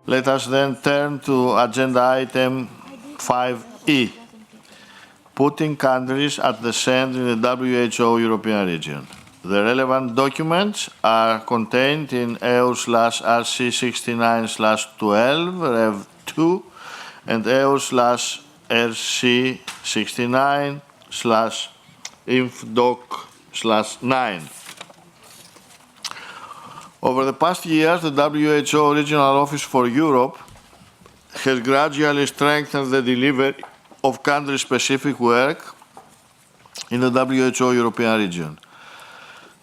Let us then turn to agenda item 5E, putting countries at the center in the WHO European region. The relevant documents are contained in EU/RC69/12 Rev 2 and EU/RC69/INFDOC/9. Over the past years, the WHO Regional Office for Europe has gradually strengthened the delivery of country-specific work in the WHO European region.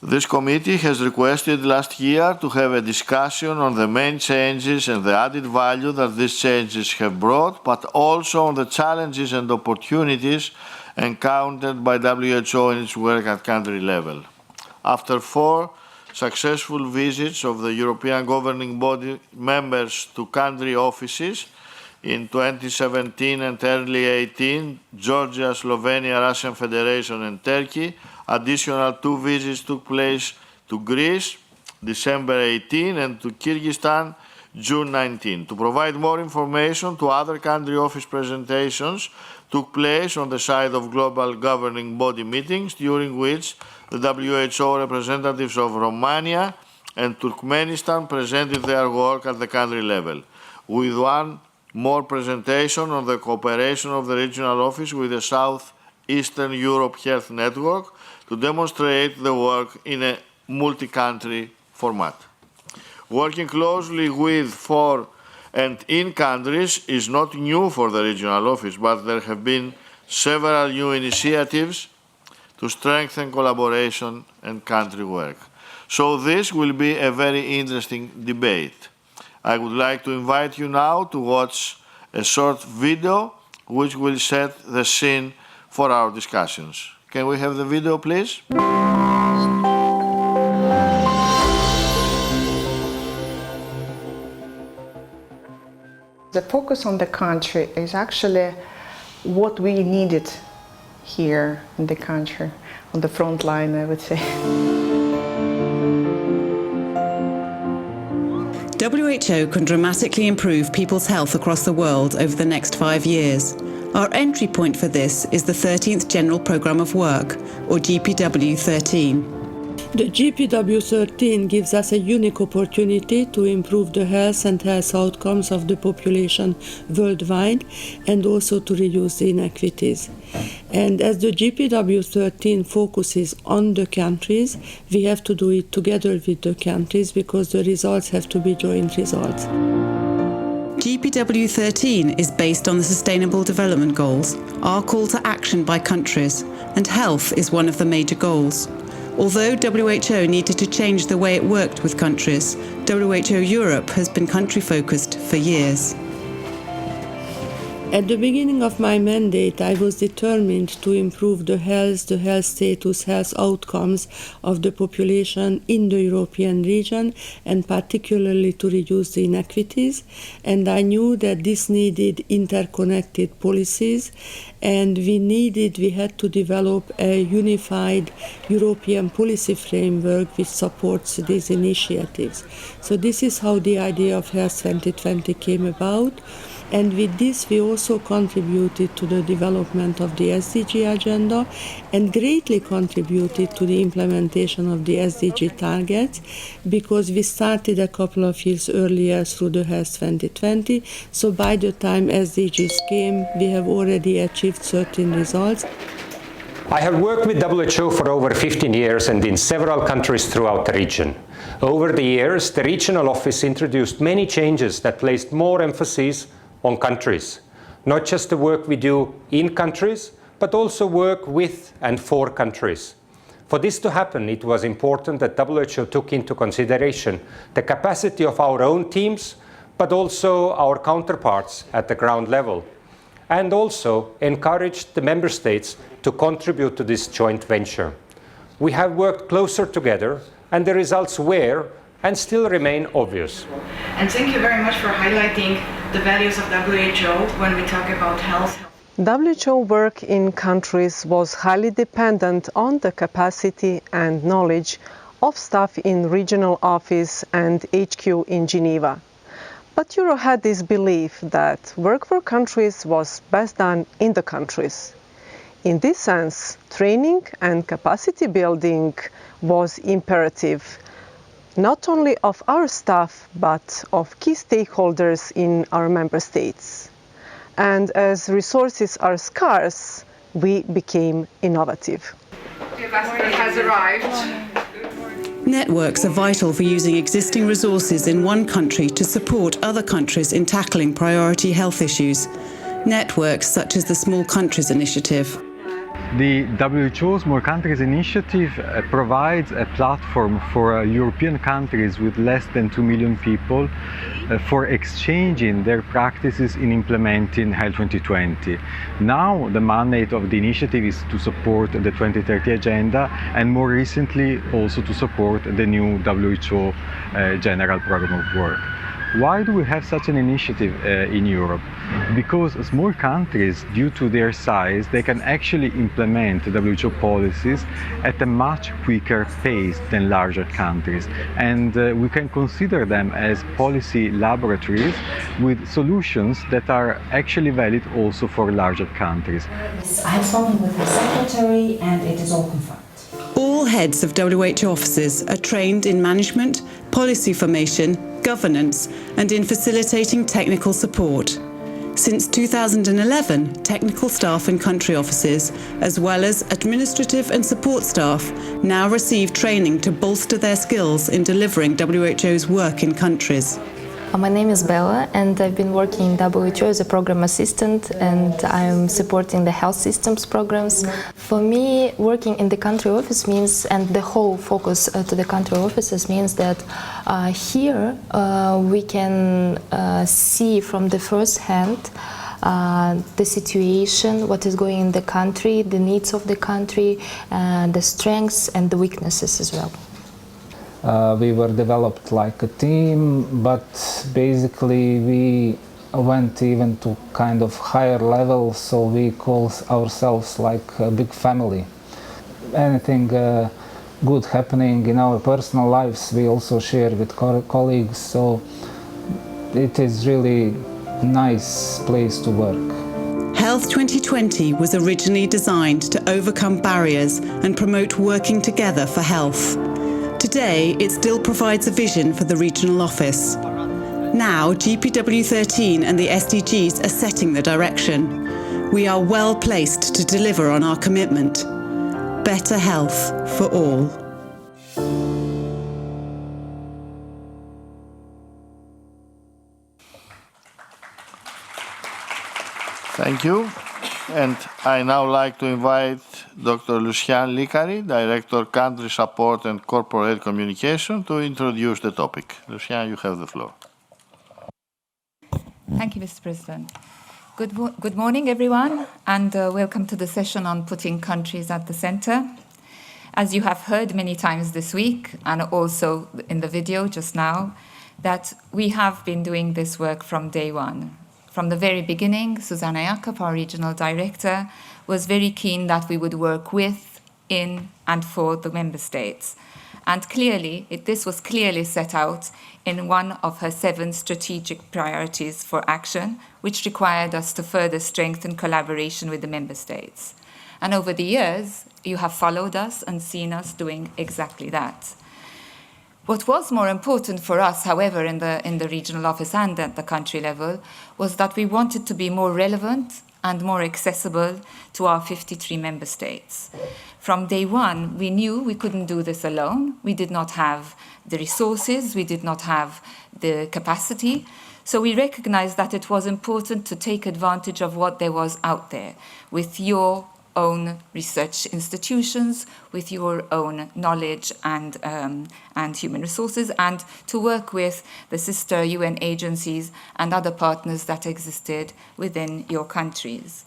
This committee has requested last year to have a discussion on the main changes and the added value that these changes have brought, but also on the challenges and opportunities encountered by WHO in its work at country level. After 4 successful visits of the European governing body members to country offices in 2017 and early 2018, Georgia, Slovenia, Russian Federation and Turkey. Additional 2 visits took place to Greece, December 18, and to Kyrgyzstan, June 19. To provide more information, to other country office presentations took place on the side of global governing body meetings, during which the WHO representatives of Romania and Turkmenistan presented their work at the country level, with one more presentation on the cooperation of the regional office with the South-Eastern Europe Health Network to demonstrate the work in a multi-country format. Working closely with, for, and in countries is not new for the regional office, but there have been several new initiatives to strengthen collaboration and country work. So this will be a very interesting debate. I would like to invite you now to watch a short video which will set the scene for our discussions. Can we have the video, please? The focus on the country is actually what we needed here in the country, on the front line, I would say. WHO can dramatically improve people's health across the world over the next 5 years. Our entry point for this is the 13th General Programme of Work, or GPW 13. The GPW 13 gives us a unique opportunity to improve the health and health outcomes of the population worldwide and also to reduce the inequities. And as the GPW 13 focuses on the countries, we have to do it together with the countries because the results have to be joint results. GPW 13 is based on the Sustainable Development Goals, our call to action by countries, and health is one of the major goals. Although WHO needed to change the way it worked with countries, WHO Europe has been country-focused for years. At the beginning of my mandate, I was determined to improve the health status, health outcomes of the population in the European region, and particularly to reduce the inequities. And I knew that this needed interconnected policies, and we had to develop a unified European policy framework which supports these initiatives. So this is how the idea of Health 2020 came about. And with this, we also contributed to the development of the SDG agenda and greatly contributed to the implementation of the SDG targets, because we started a couple of years earlier through the Health 2020. So by the time SDGs came, we have already achieved certain results. I have worked with WHO for over 15 years and in several countries throughout the region. Over the years, the regional office introduced many changes that placed more emphasis on countries. Not just the work we do in countries, but also work with and for countries. For this to happen, it was important that WHO took into consideration the capacity of our own teams, but also our counterparts at the ground level, and also encouraged the member states to contribute to this joint venture. We have worked closer together, and the results were and still remain obvious. And thank you very much for highlighting the values of WHO when we talk about health. WHO work in countries was highly dependent on the capacity and knowledge of staff in regional office and HQ in Geneva. But Euro had this belief that work for countries was best done in the countries. In this sense, training and capacity building was imperative, not only of our staff, but of key stakeholders in our member states. And as resources are scarce, we became innovative. The ambassador has arrived. Networks are vital for using existing resources in one country to support other countries in tackling priority health issues. Networks such as the Small Countries Initiative. The WHO's More Countries Initiative provides a platform for European countries with less than 2 million people for exchanging their practices in implementing Health 2020. Now the mandate of the initiative is to support the 2030 agenda and more recently also to support the new WHO General Programme of Work. Why do we have such an initiative in Europe? Because small countries, due to their size, they can actually implement WHO policies at a much quicker pace than larger countries. And we can consider them as policy laboratories with solutions that are actually valid also for larger countries. I've spoken with the secretary and it is all confirmed. All heads of WHO offices are trained in management, policy formation, governance, and in facilitating technical support. Since 2011, technical staff in country offices, as well as administrative and support staff, now receive training to bolster their skills in delivering WHO's work in countries. My name is Bella and I've been working in WHO as a program assistant and I'm supporting the health systems programs. For me, working in the country office means, and the whole focus to the country offices means that here we can see from the first hand the situation, what is going in the country, the needs of the country, the strengths and the weaknesses as well. We were developed like a team, but basically we went even to kind of higher level, so we call ourselves like a big family. Anything good happening in our personal lives, we also share with colleagues, so it is really a nice place to work. Health 2020 was originally designed to overcome barriers and promote working together for health. Today, it still provides a vision for the regional office. Now, GPW 13 and the SDGs are setting the direction. We are well placed to deliver on our commitment. Better health for all. Thank you. And I now like to invite Dr. Lucian Licari, Director Country Support and Corporate Communication, to introduce the topic. Lucian, you have the floor. Thank you, Mr. President. Good morning, everyone, and welcome to the session on putting countries at the center. As you have heard many times this week, and also in the video just now, that we have been doing this work from day one. From the very beginning, Susanna Jakob, our regional director, was very keen that we would work with, in, and for the member states. And clearly, this was clearly set out in one of her 7 strategic priorities for action, which required us to further strengthen collaboration with the member states. And over the years, you have followed us and seen us doing exactly that. What was more important for us, however, in the regional office and at the country level, was that we wanted to be more relevant and more accessible to our 53 member states. From day one, we knew we couldn't do this alone. We did not have the resources, we did not have the capacity. So we recognized that it was important to take advantage of what there was out there with your own research institutions, with your own knowledge and human resources, and to work with the sister UN agencies and other partners that existed within your countries.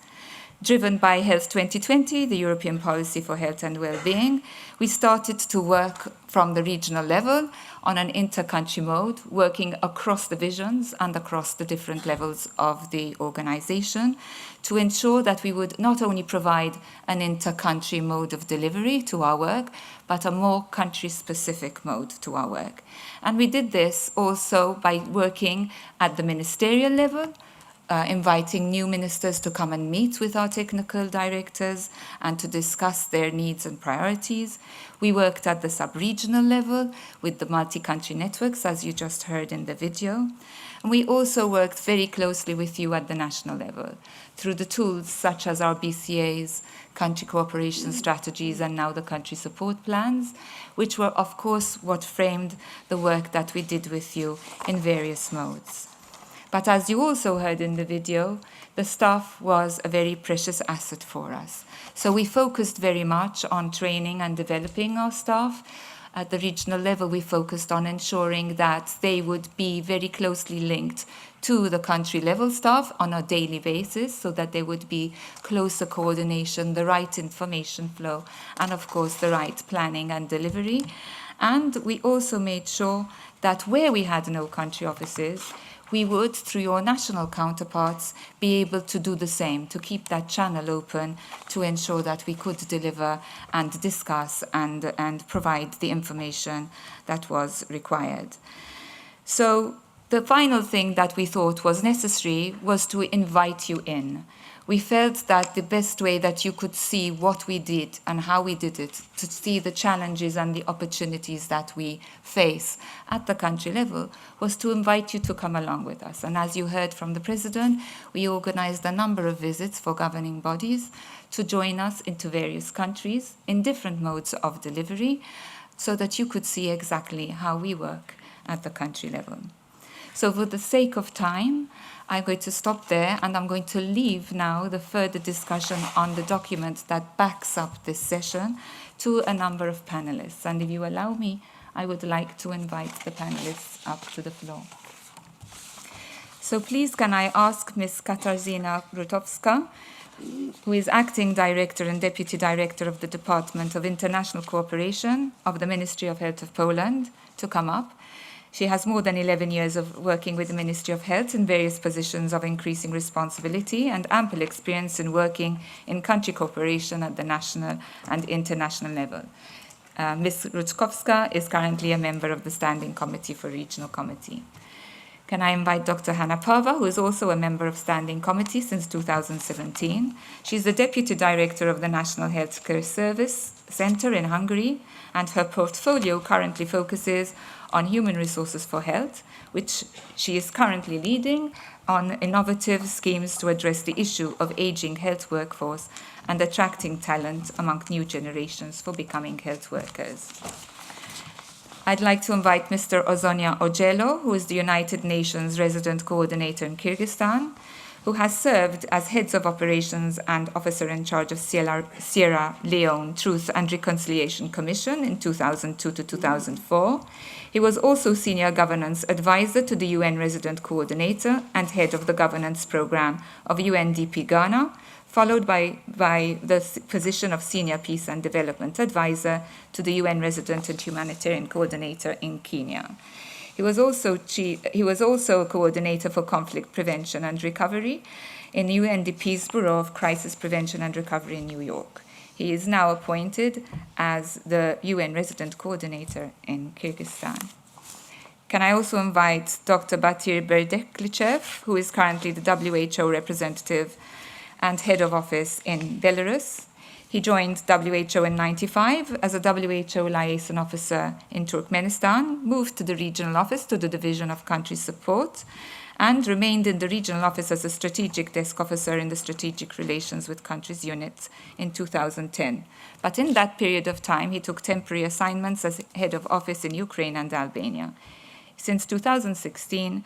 Driven by Health 2020, the European policy for health and well-being, we started to work from the regional level on an inter-country mode, working across divisions and across the different levels of the organization to ensure that we would not only provide an inter-country mode of delivery to our work, but a more country-specific mode to our work. And we did this also by working at the ministerial level, inviting new ministers to come and meet with our technical directors and to discuss their needs and priorities. We worked at the sub-regional level with the multi-country networks, as you just heard in the video. And we also worked very closely with you at the national level through the tools such as our BCAs, country cooperation strategies, and now the country support plans, which were, of course, what framed the work that we did with you in various modes. But as you also heard in the video, the staff was a very precious asset for us. So we focused very much on training and developing our staff. At the regional level, we focused on ensuring that they would be very closely linked to the country level staff on a daily basis, so that there would be closer coordination, the right information flow, and of course the right planning and delivery. And we also made sure that where we had no country offices, we would, through your national counterparts, be able to do the same, to keep that channel open to ensure that we could deliver and discuss and provide the information that was required. So the final thing that we thought was necessary was to invite you in. We felt that the best way that you could see what we did and how we did it, to see the challenges and the opportunities that we face at the country level, was to invite you to come along with us. And as you heard from the President, we organized a number of visits for governing bodies to join us into various countries in different modes of delivery, so that you could see exactly how we work at the country level. So for the sake of time, I'm going to stop there, and I'm going to leave now the further discussion on the document that backs up this session to a number of panelists. And if you allow me, I would like to invite the panelists up to the floor. So please can I ask Ms. Katarzyna Rutowska, who is Acting Director and Deputy Director of the Department of International Cooperation of the Ministry of Health of Poland, to come up. She has more than 11 years of working with the Ministry of Health in various positions of increasing responsibility and ample experience in working in country cooperation at the national and international level. Ms. Rutkowska is currently a member of the Standing Committee for Regional Committee. Can I invite Dr. Hanna Pava, who is also a member of Standing Committee since 2017. She's the Deputy Director of the National Healthcare Service Center in Hungary, and her portfolio currently focuses on human resources for health, which she is currently leading on innovative schemes to address the issue of aging health workforce and attracting talent among new generations for becoming health workers. I'd like to invite Mr. Ozonia Ogelo, who is the United Nations Resident Coordinator in Kyrgyzstan, who has served as Heads of Operations and Officer in charge of Sierra Leone Truth and Reconciliation Commission in 2002 to 2004. He was also Senior Governance Advisor to the UN Resident Coordinator and Head of the Governance Program of UNDP Ghana, followed by the position of Senior Peace and Development Advisor to the UN Resident and Humanitarian Coordinator in Kenya. He was also a coordinator for conflict prevention and recovery in UNDP's Bureau of Crisis Prevention and Recovery in New York. He is now appointed as the UN Resident Coordinator in Kyrgyzstan. Can I also invite Dr. Batir Berdeklichev, who is currently the WHO representative and head of office in Belarus. He joined WHO in 1995 as a WHO liaison officer in Turkmenistan, moved to the regional office to the Division of Country Support, and remained in the regional office as a strategic desk officer in the Strategic Relations with Countries unit in 2010. But in that period of time, he took temporary assignments as head of office in Ukraine and Albania. Since 2016,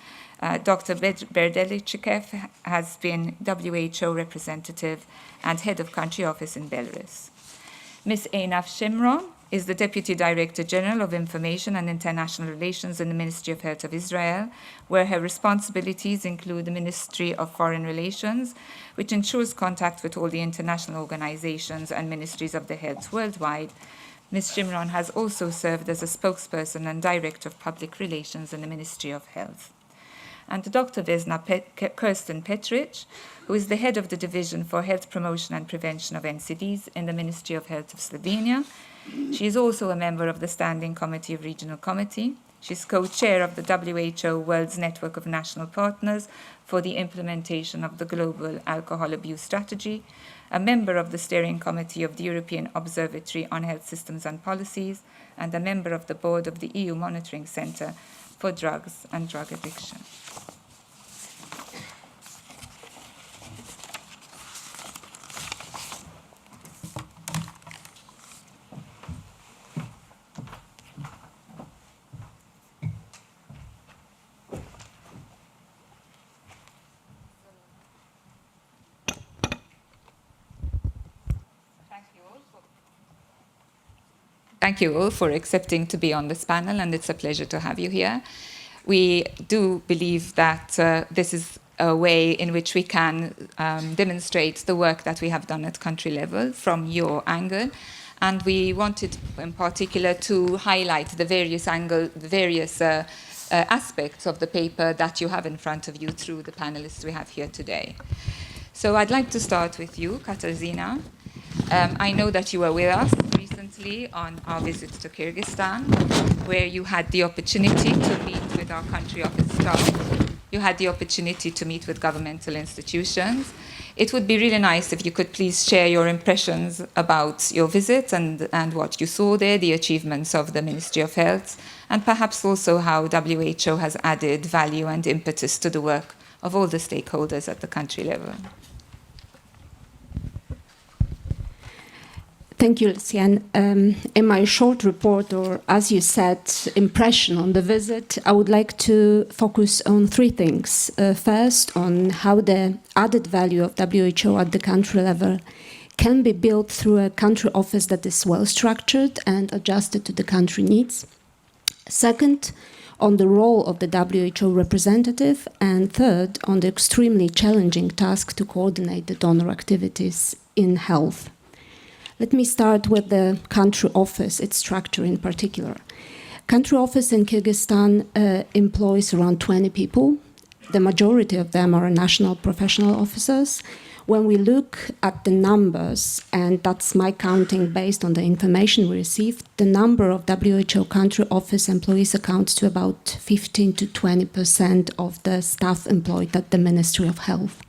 Dr. Berdelichikev has been WHO representative and head of country office in Belarus. Ms. Einaf Shimron is the Deputy Director General of Information and International Relations in the Ministry of Health of Israel, where her responsibilities include the Ministry of Foreign Relations, which ensures contact with all the international organizations and ministries of the health worldwide. Ms. Shimron has also served as a spokesperson and Director of Public Relations in the Ministry of Health. And Dr. Vesna Kirsten Petric, who is the head of the Division for Health Promotion and Prevention of NCDs in the Ministry of Health of Slovenia. She is also a member of the Standing Committee of Regional Committee. She's co-chair of the WHO World's Network of National Partners for the implementation of the Global Alcohol Abuse Strategy, a member of the Steering Committee of the European Observatory on Health Systems and Policies, and a member of the board of the EU Monitoring Centre for Drugs and Drug Addiction. Thank you all for accepting to be on this panel, and it's a pleasure to have you here. We do believe that this is a way in which we can demonstrate the work that we have done at country level from your angle. And we wanted in particular to highlight the various aspects of the paper that you have in front of you through the panelists we have here today. So I'd like to start with you, Katarzyna. I know that you were with us recently on our visit to Kyrgyzstan, where you had the opportunity to meet with our country office staff. You had the opportunity to meet with governmental institutions. It would be really nice if you could please share your impressions about your visit and what you saw there, the achievements of the Ministry of Health, and perhaps also how WHO has added value and impetus to the work of all the stakeholders at the country level. Thank you, Lucienne. In my short report, or as you said, impression on the visit, I would like to focus on three things. First, on how the added value of WHO at the country level can be built through a country office that is well structured and adjusted to the country needs. Second, on the role of the WHO representative. And third, on the extremely challenging task to coordinate the donor activities in health. Let me start with the country office, its structure in particular. Country office in Kyrgyzstan employs around 20 people. The majority of them are national professional officers. When we look at the numbers, and that's my counting based on the information we received, the number of WHO country office employees accounts to about 15 to 20% of the staff employed at the Ministry of Health.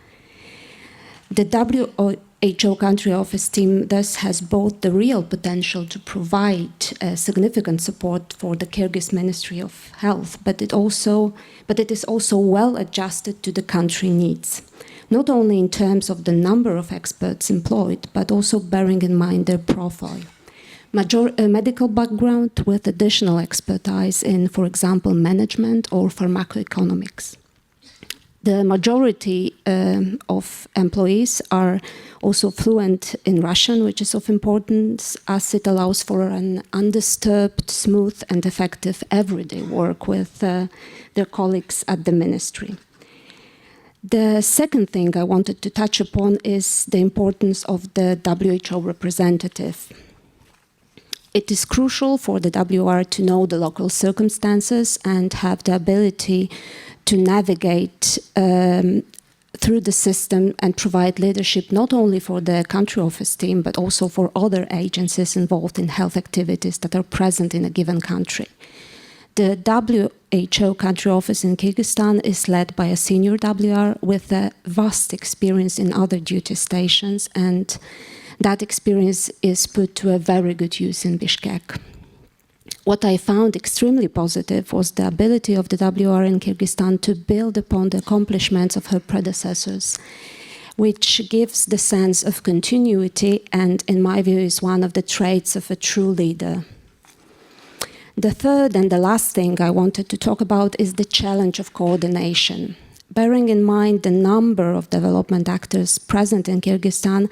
The WHO country office team thus has both the real potential to provide significant support for the Kyrgyz Ministry of Health, but it is also well adjusted to the country needs, not only in terms of the number of experts employed, but also bearing in mind their profile. Medical background with additional expertise in, for example, management or pharmacoeconomics. The majority of employees are also fluent in Russian, which is of importance as it allows for an undisturbed, smooth and effective everyday work with their colleagues at the ministry. The second thing I wanted to touch upon is the importance of the WHO representative. It is crucial for the WR to know the local circumstances and have the ability to navigate through the system and provide leadership not only for the country office team, but also for other agencies involved in health activities that are present in a given country. The WHO country office in Kyrgyzstan is led by a senior WR with a vast experience in other duty stations, and that experience is put to a very good use in Bishkek. What I found extremely positive was the ability of the WR in Kyrgyzstan to build upon the accomplishments of her predecessors, which gives the sense of continuity and, in my view, is one of the traits of a true leader. The third and the last thing I wanted to talk about is the challenge of coordination. Bearing in mind the number of development actors present in Kyrgyzstan,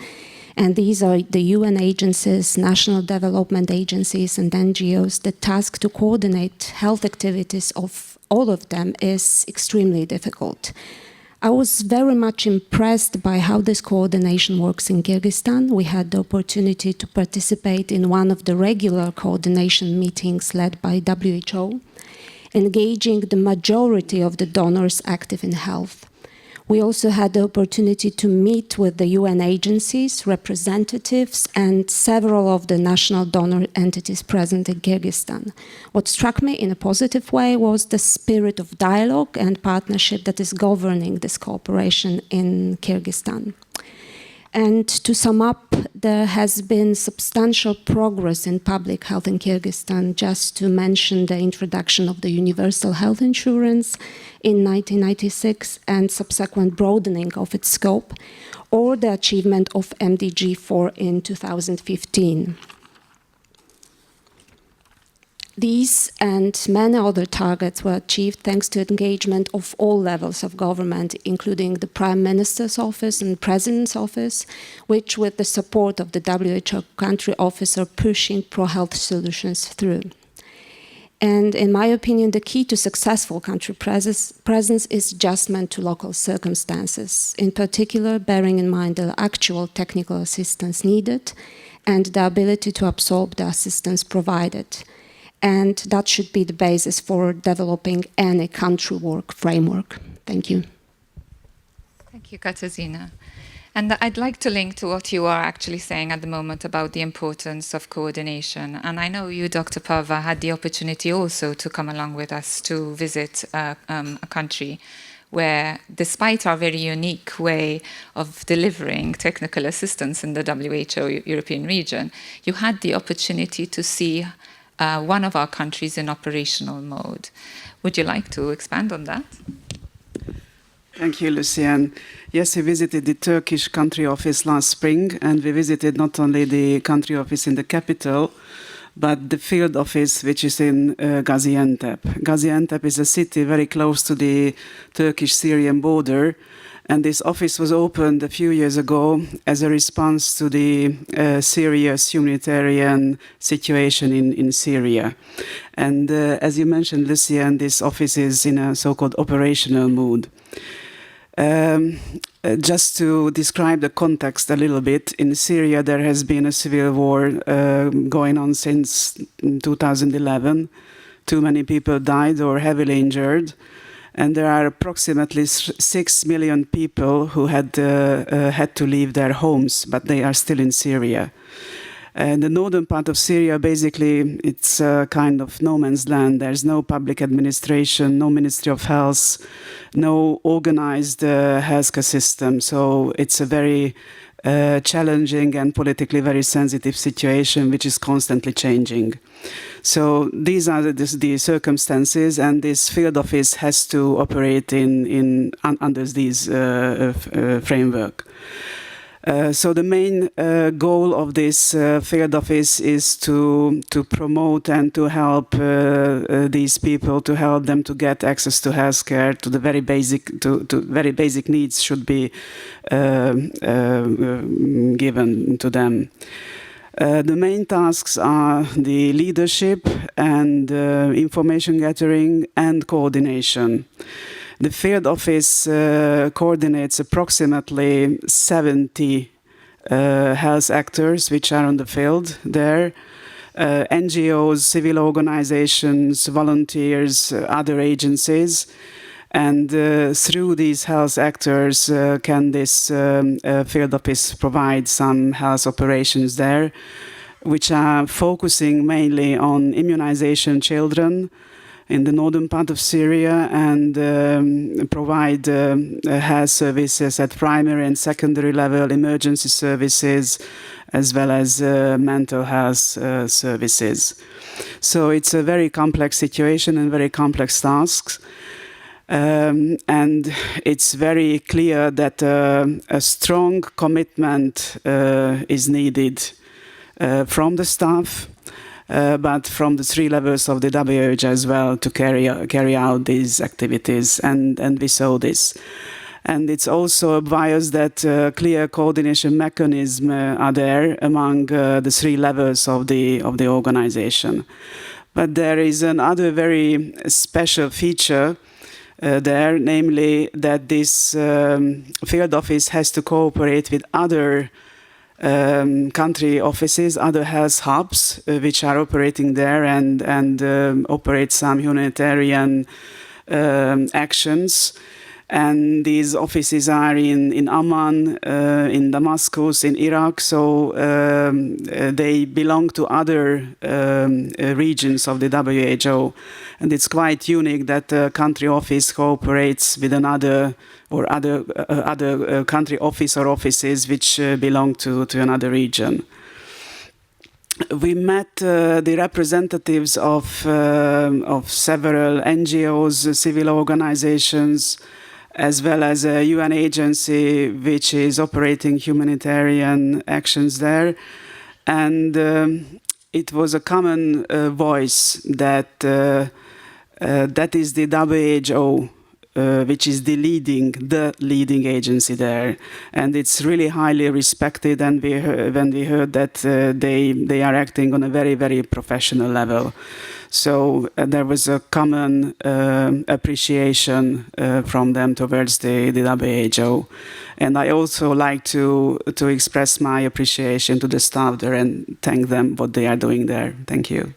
And these are the UN agencies, national development agencies, and NGOs. The task to coordinate health activities of all of them is extremely difficult. I was very much impressed by how this coordination works in Kyrgyzstan. We had the opportunity to participate in one of the regular coordination meetings led by WHO, engaging the majority of the donors active in health. We also had the opportunity to meet with the UN agencies, representatives, and several of the national donor entities present in Kyrgyzstan. What struck me in a positive way was the spirit of dialogue and partnership that is governing this cooperation in Kyrgyzstan. And to sum up, there has been substantial progress in public health in Kyrgyzstan, just to mention the introduction of the universal health insurance in 1996 and subsequent broadening of its scope, or the achievement of MDG 4 in 2015. These and many other targets were achieved thanks to engagement of all levels of government, including the Prime Minister's office and President's office, which, with the support of the WHO country office, are pushing pro-health solutions through. And in my opinion, the key to successful country presence is adjustment to local circumstances, in particular bearing in mind the actual technical assistance needed and the ability to absorb the assistance provided. And that should be the basis for developing any country work framework. Thank you. Thank you, Katarzyna. And I'd like to link to what you are actually saying at the moment about the importance of coordination. And I know you, Dr. Pava, had the opportunity also to come along with us to visit a country where, despite our very unique way of delivering technical assistance in the WHO European region, you had the opportunity to see one of our countries in operational mode. Would you like to expand on that? Thank you, Lucienne. Yes, we visited the Turkish country office last spring, and we visited not only the country office in the capital, but the field office, which is in Gaziantep. Gaziantep is a city very close to the Turkish-Syrian border, and this office was opened a few years ago as a response to the serious humanitarian situation in Syria. And as you mentioned, Lucienne, this office is in a so-called operational mood. Just to describe the context a little bit, in Syria there has been a civil war going on since 2011. Too many people died or heavily injured. And there are approximately 6 million people who had to leave their homes, but they are still in Syria. The northern part of Syria, basically, it's a kind of no man's land. There's no public administration, no Ministry of Health, no organized healthcare system. So it's a very challenging and politically very sensitive situation, which is constantly changing. So these are the circumstances, and this field office has to operate under this framework. So the main goal of this field office is to promote and to help these people, to help them to get access to healthcare, to the very basic needs should be given to them. The main tasks are the leadership and information gathering and coordination. The field office coordinates approximately 70 health actors which are on the field there, NGOs, civil organizations, volunteers, other agencies. And through these health actors can this field office provide some health operations there, which are focusing mainly on immunization children in the northern part of Syria, and provide health services at primary and secondary level, emergency services, as well as mental health services. So it's a very complex situation and very complex tasks. And it's very clear that a strong commitment is needed from the staff, but from the three levels of the WHO as well to carry out these activities, and we saw this. And it's also obvious that clear coordination mechanisms are there among the three levels of the organization. But there is another very special feature there, namely that this field office has to cooperate with other country offices, other health hubs, which are operating there and operate some humanitarian actions. And these offices are in Amman, in Damascus, in Iraq, so they belong to other regions of the WHO. And it's quite unique that a country office cooperates with another or other country office or offices which belong to another region. We met the representatives of several NGOs, civil organizations, as well as a UN agency which is operating humanitarian actions there. And it was a common voice that that is the WHO, which is the leading agency there. And it's really highly respected, and when we heard that they are acting on a very, very professional level. So there was a common appreciation from them towards the WHO. And I also like to express my appreciation to the staff there and thank them what they are doing there. Thank you.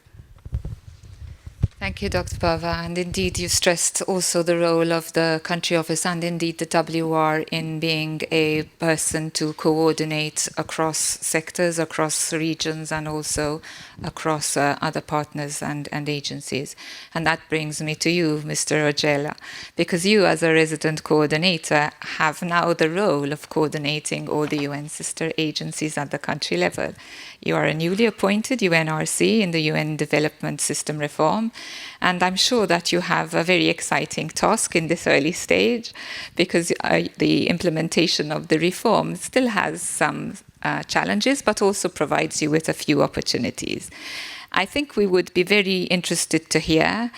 Thank you, Dr. Bava. And indeed, you stressed also the role of the country office and indeed the WR in being a person to coordinate across sectors, across regions, and also across other partners and agencies. And that brings me to you, Mr. Ogella, because you, as a resident coordinator, have now the role of coordinating all the UN sister agencies at the country level. You are a newly appointed UNRC in the UN Development System Reform, and I'm sure that you have a very exciting task in this early stage, because the implementation of the reform still has some challenges, but also provides you with a few opportunities. I think we would be very interested to hear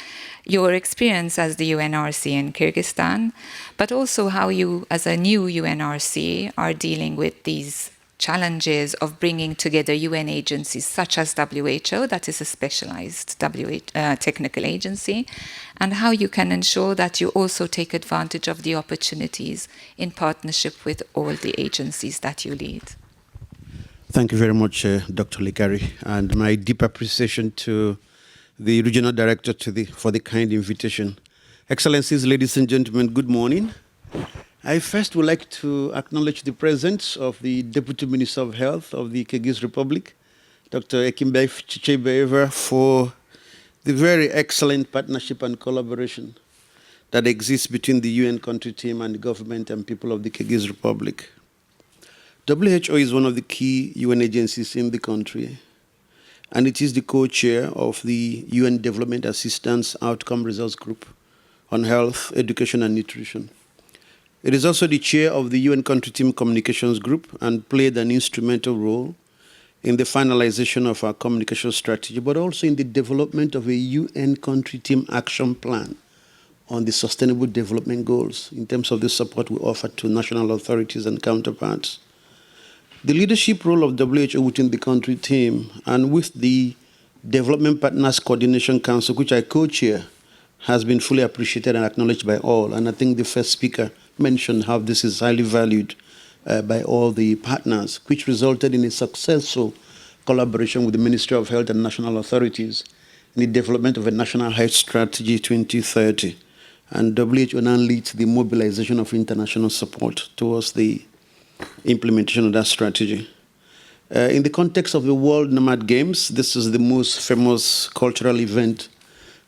your experience as the UNRC in Kyrgyzstan, but also how you, as a new UNRC, are dealing with these challenges of bringing together UN agencies such as WHO, that is a specialized technical agency, and how you can ensure that you also take advantage of the opportunities in partnership with all the agencies that you lead. Thank you very much, Dr. Likari, and my deep appreciation to the Regional Director for the kind invitation. Excellencies, ladies and gentlemen, good morning. I first would like to acknowledge the presence of the Deputy Minister of Health of the Kyrgyz Republic, Dr. Ekimbev Chichebeva, for the very excellent partnership and collaboration that exists between the UN country team and the government and people of the Kyrgyz Republic. WHO is one of the key UN agencies in the country, and it is the co-chair of the UN Development Assistance Outcome Results Group on Health, Education and Nutrition. It is also the chair of the UN Country Team Communications Group and played an instrumental role in the finalization of our communication strategy, but also in the development of a UN Country Team Action Plan on the Sustainable Development Goals in terms of the support we offer to national authorities and counterparts. The leadership role of WHO within the country team and with the Development Partners Coordination Council, which I co-chair, has been fully appreciated and acknowledged by all. And I think the first speaker mentioned how this is highly valued by all the partners, which resulted in a successful collaboration with the Ministry of Health and national authorities in the development of a National Health Strategy 2030. And WHO now leads the mobilization of international support towards the implementation of that strategy. In the context of the World Nomad Games, this is the most famous cultural event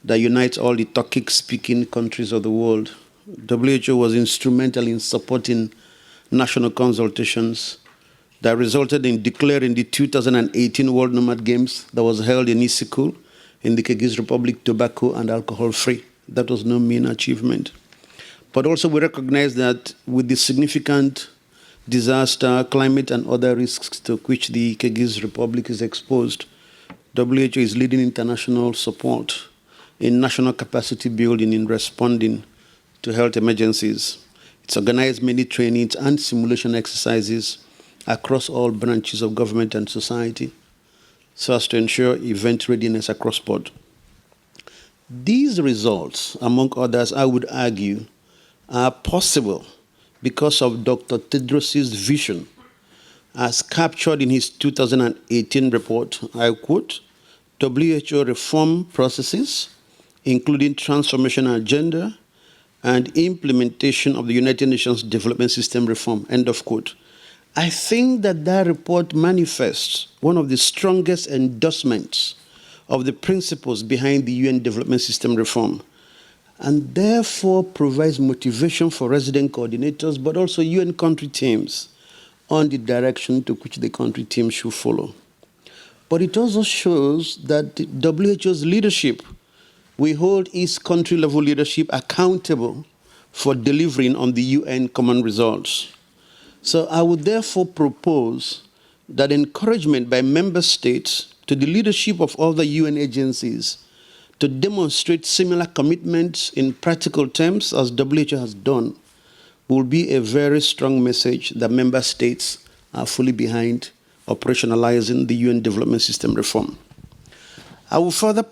that unites all the Turkic-speaking countries of the world. WHO was instrumental in supporting national consultations that resulted in declaring the 2018 World Nomad Games that was held in Isikul in the Kyrgyz Republic tobacco and alcohol-free. That was no mean achievement. But also we recognize that with the significant disaster, climate and other risks to which the Kyrgyz Republic is exposed, WHO is leading international support in national capacity building in responding to health emergencies. It's organized many trainings and simulation exercises across all branches of government and society so as to ensure event readiness across board. These results, among others, I would argue, are possible because of Dr. Tedros' vision as captured in his 2018 report. I quote, WHO reform processes, including transformation agenda and implementation of the United Nations Development System reform, end of quote. I think that that report manifests one of the strongest endorsements of the principles behind the UN Development System reform, and therefore provides motivation for resident coordinators, but also UN country teams on the direction to which the country teams should follow. But it also shows that the WHO's leadership, we hold its country-level leadership accountable for delivering on the UN common results. So I would therefore propose that encouragement by member states to the leadership of other UN agencies to demonstrate similar commitments in practical terms as WHO has done will be a very strong message that member states are fully behind operationalizing the UN development system reform. I will further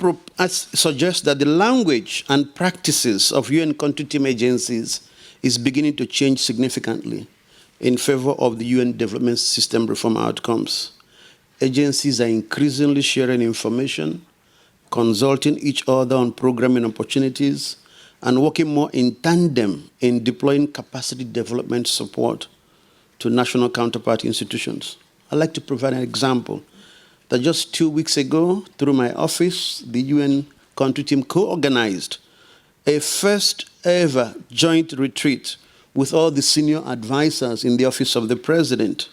suggest that the language and practices of UN country team agencies is beginning to change significantly in favor of the UN development system reform outcomes. Agencies are increasingly sharing information, consulting each other on programming opportunities, and working more in tandem in deploying capacity development support to national counterpart institutions. I'd like to provide an example that just 2 weeks ago, through my office, the UN country team co-organized a first ever joint retreat with all the senior advisors in the office of the president.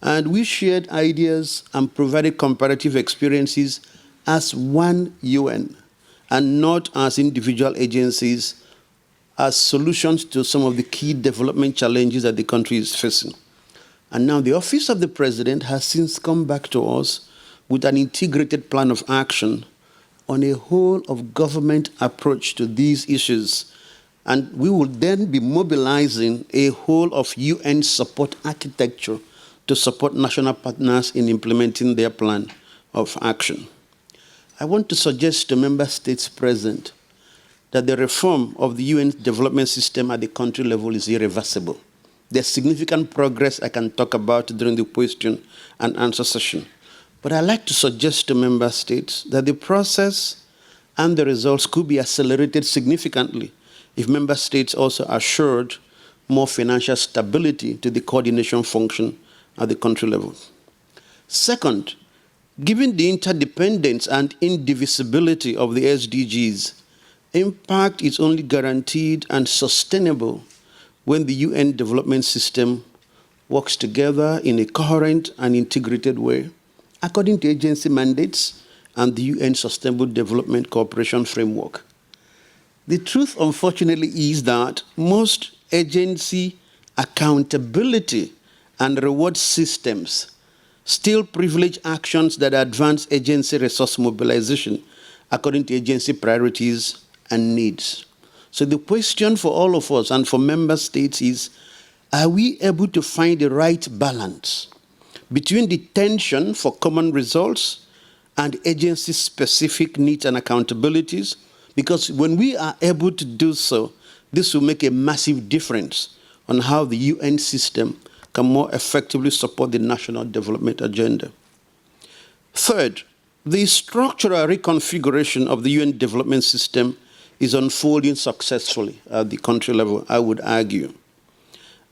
And we shared ideas and provided comparative experiences as one UN and not as individual agencies, as solutions to some of the key development challenges that the country is facing. And now the office of the president has since come back to us with an integrated plan of action on a whole of government approach to these issues. And we will then be mobilizing a whole of UN support architecture to support national partners in implementing their plan of action. I want to suggest to member states present that the reform of the UN development system at the country level is irreversible. There's significant progress I can talk about during the question and answer session. But I'd like to suggest to member states that the process and the results could be accelerated significantly if member states also assured more financial stability to the coordination function at the country level. Second, given the interdependence and indivisibility of the SDGs, impact is only guaranteed and sustainable when the UN development system works together in a coherent and integrated way, according to agency mandates and the UN Sustainable Development Cooperation Framework. The truth, unfortunately, is that most agency accountability and reward systems still privilege actions that advance agency resource mobilization according to agency priorities and needs. So the question for all of us and for member states is, are we able to find the right balance between the tension for common results and agency-specific needs and accountabilities? Because when we are able to do so, this will make a massive difference on how the UN system can more effectively support the national development agenda. Third, the structural reconfiguration of the UN development system is unfolding successfully at the country level, I would argue.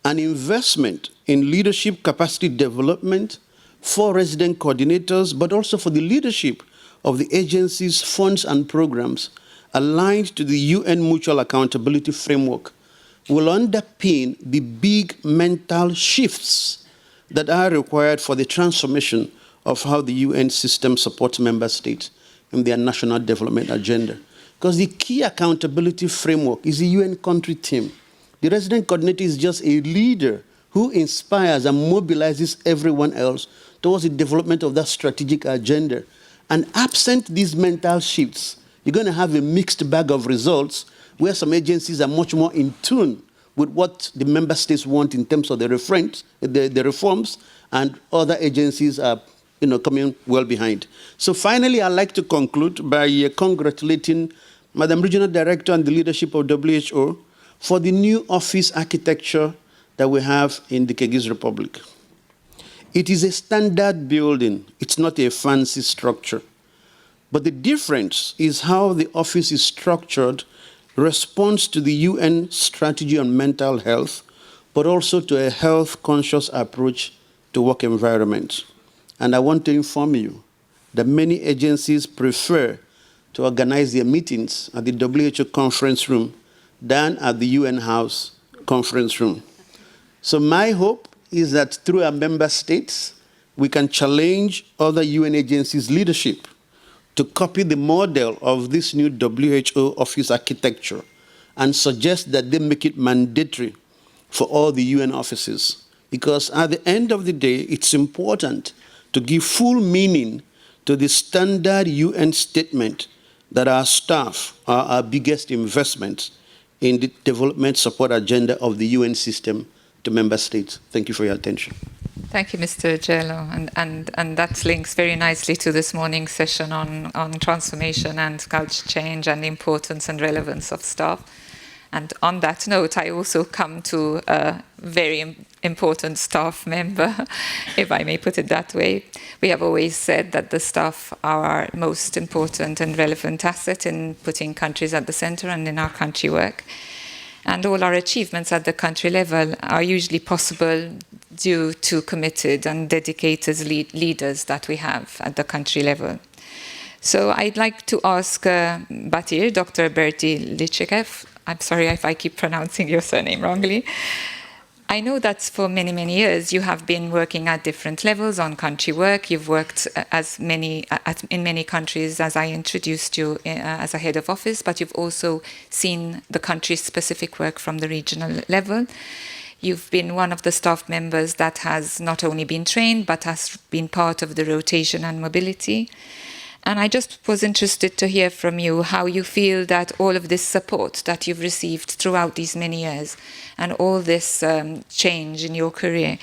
An investment in leadership capacity development for resident coordinators, but also for the leadership of the agency's funds and programs aligned to the UN Mutual Accountability Framework will underpin the big mental shifts that are required for the transformation of how the UN system supports member states in their national development agenda. Because the key accountability framework is the UN country team. The resident coordinator is just a leader who inspires and mobilizes everyone else towards the development of that strategic agenda. And absent these mental shifts, you're going to have a mixed bag of results where some agencies are much more in tune with what the member states want in terms of the reforms, and other agencies are coming well behind. So finally, I'd like to conclude by congratulating Madam Regional Director and the leadership of WHO for the new office architecture that we have in the Kyrgyz Republic. It is a standard building. It's not a fancy structure. But the difference is how the office is structured responds to the UN strategy on mental health, but also to a health-conscious approach to work environment. And I want to inform you that many agencies prefer to organize their meetings at the WHO conference room than at the UN House conference room. So my hope is that through our member states, we can challenge other UN agencies' leadership to copy the model of this new WHO office architecture and suggest that they make it mandatory for all the UN offices. Because at the end of the day, it's important to give full meaning to the standard UN statement that our staff are our biggest investment in the development support agenda of the UN system to member states. Thank you for your attention. Thank you, Mr. Jello. And that links very nicely to this morning's session on transformation and culture change and the importance and relevance of staff. And on that note, I also come to a very important staff member, if I may put it that way. We have always said that the staff are our most important and relevant asset in putting countries at the center and in our country work. And all our achievements at the country level are usually possible due to committed and dedicated leaders that we have at the country level. So I'd like to ask Batir, Dr. Berti Lichikev, I'm sorry if I keep pronouncing your surname wrongly. I know that for many, many years you have been working at different levels on country work. You've worked in many countries, as I introduced you, as a head of office, but you've also seen the country-specific work from the regional level. You've been one of the staff members that has not only been trained, but has been part of the rotation and mobility. And I just was interested to hear from you how you feel that all of this support that you've received throughout these many years and all this change in your career,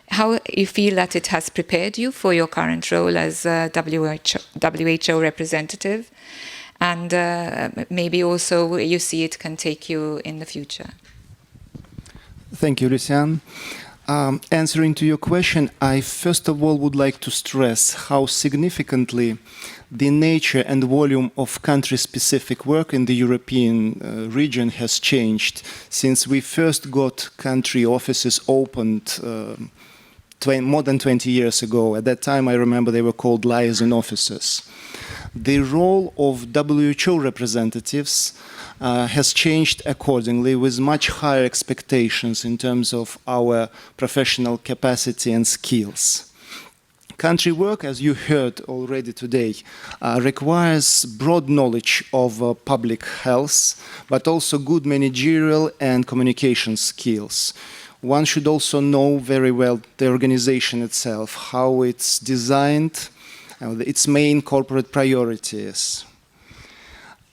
how you feel that it has prepared you for your current role as a WHO representative, and maybe also where you see it can take you in the future. Thank you, Lucian. Answering to your question, I first of all would like to stress how significantly the nature and volume of country-specific work in the European region has changed since we first got country offices opened more than 20 years ago. At that time, I remember they were called liaison officers. The role of WHO representatives has changed accordingly with much higher expectations in terms of our professional capacity and skills. Country work, as you heard already today, requires broad knowledge of public health, but also good managerial and communication skills. One should also know very well the organization itself, how it's designed, its main corporate priorities.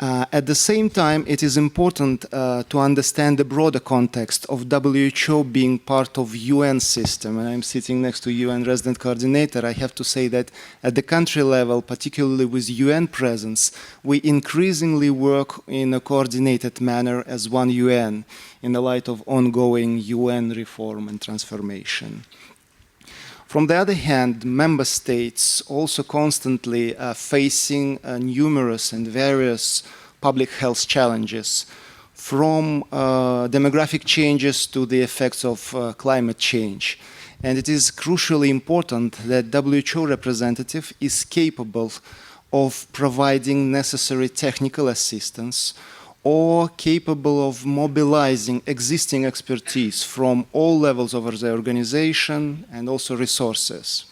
At the same time, it is important to understand the broader context of WHO being part of UN system. And I'm sitting next to UN resident coordinator. I have to say that at the country level, particularly with UN presence, we increasingly work in a coordinated manner as one UN in the light of ongoing UN reform and transformation. From the other hand, member states also constantly facing numerous and various public health challenges, from demographic changes to the effects of climate change. And it is crucially important that WHO representative is capable of providing necessary technical assistance or capable of mobilizing existing expertise from all levels of the organization and also resources.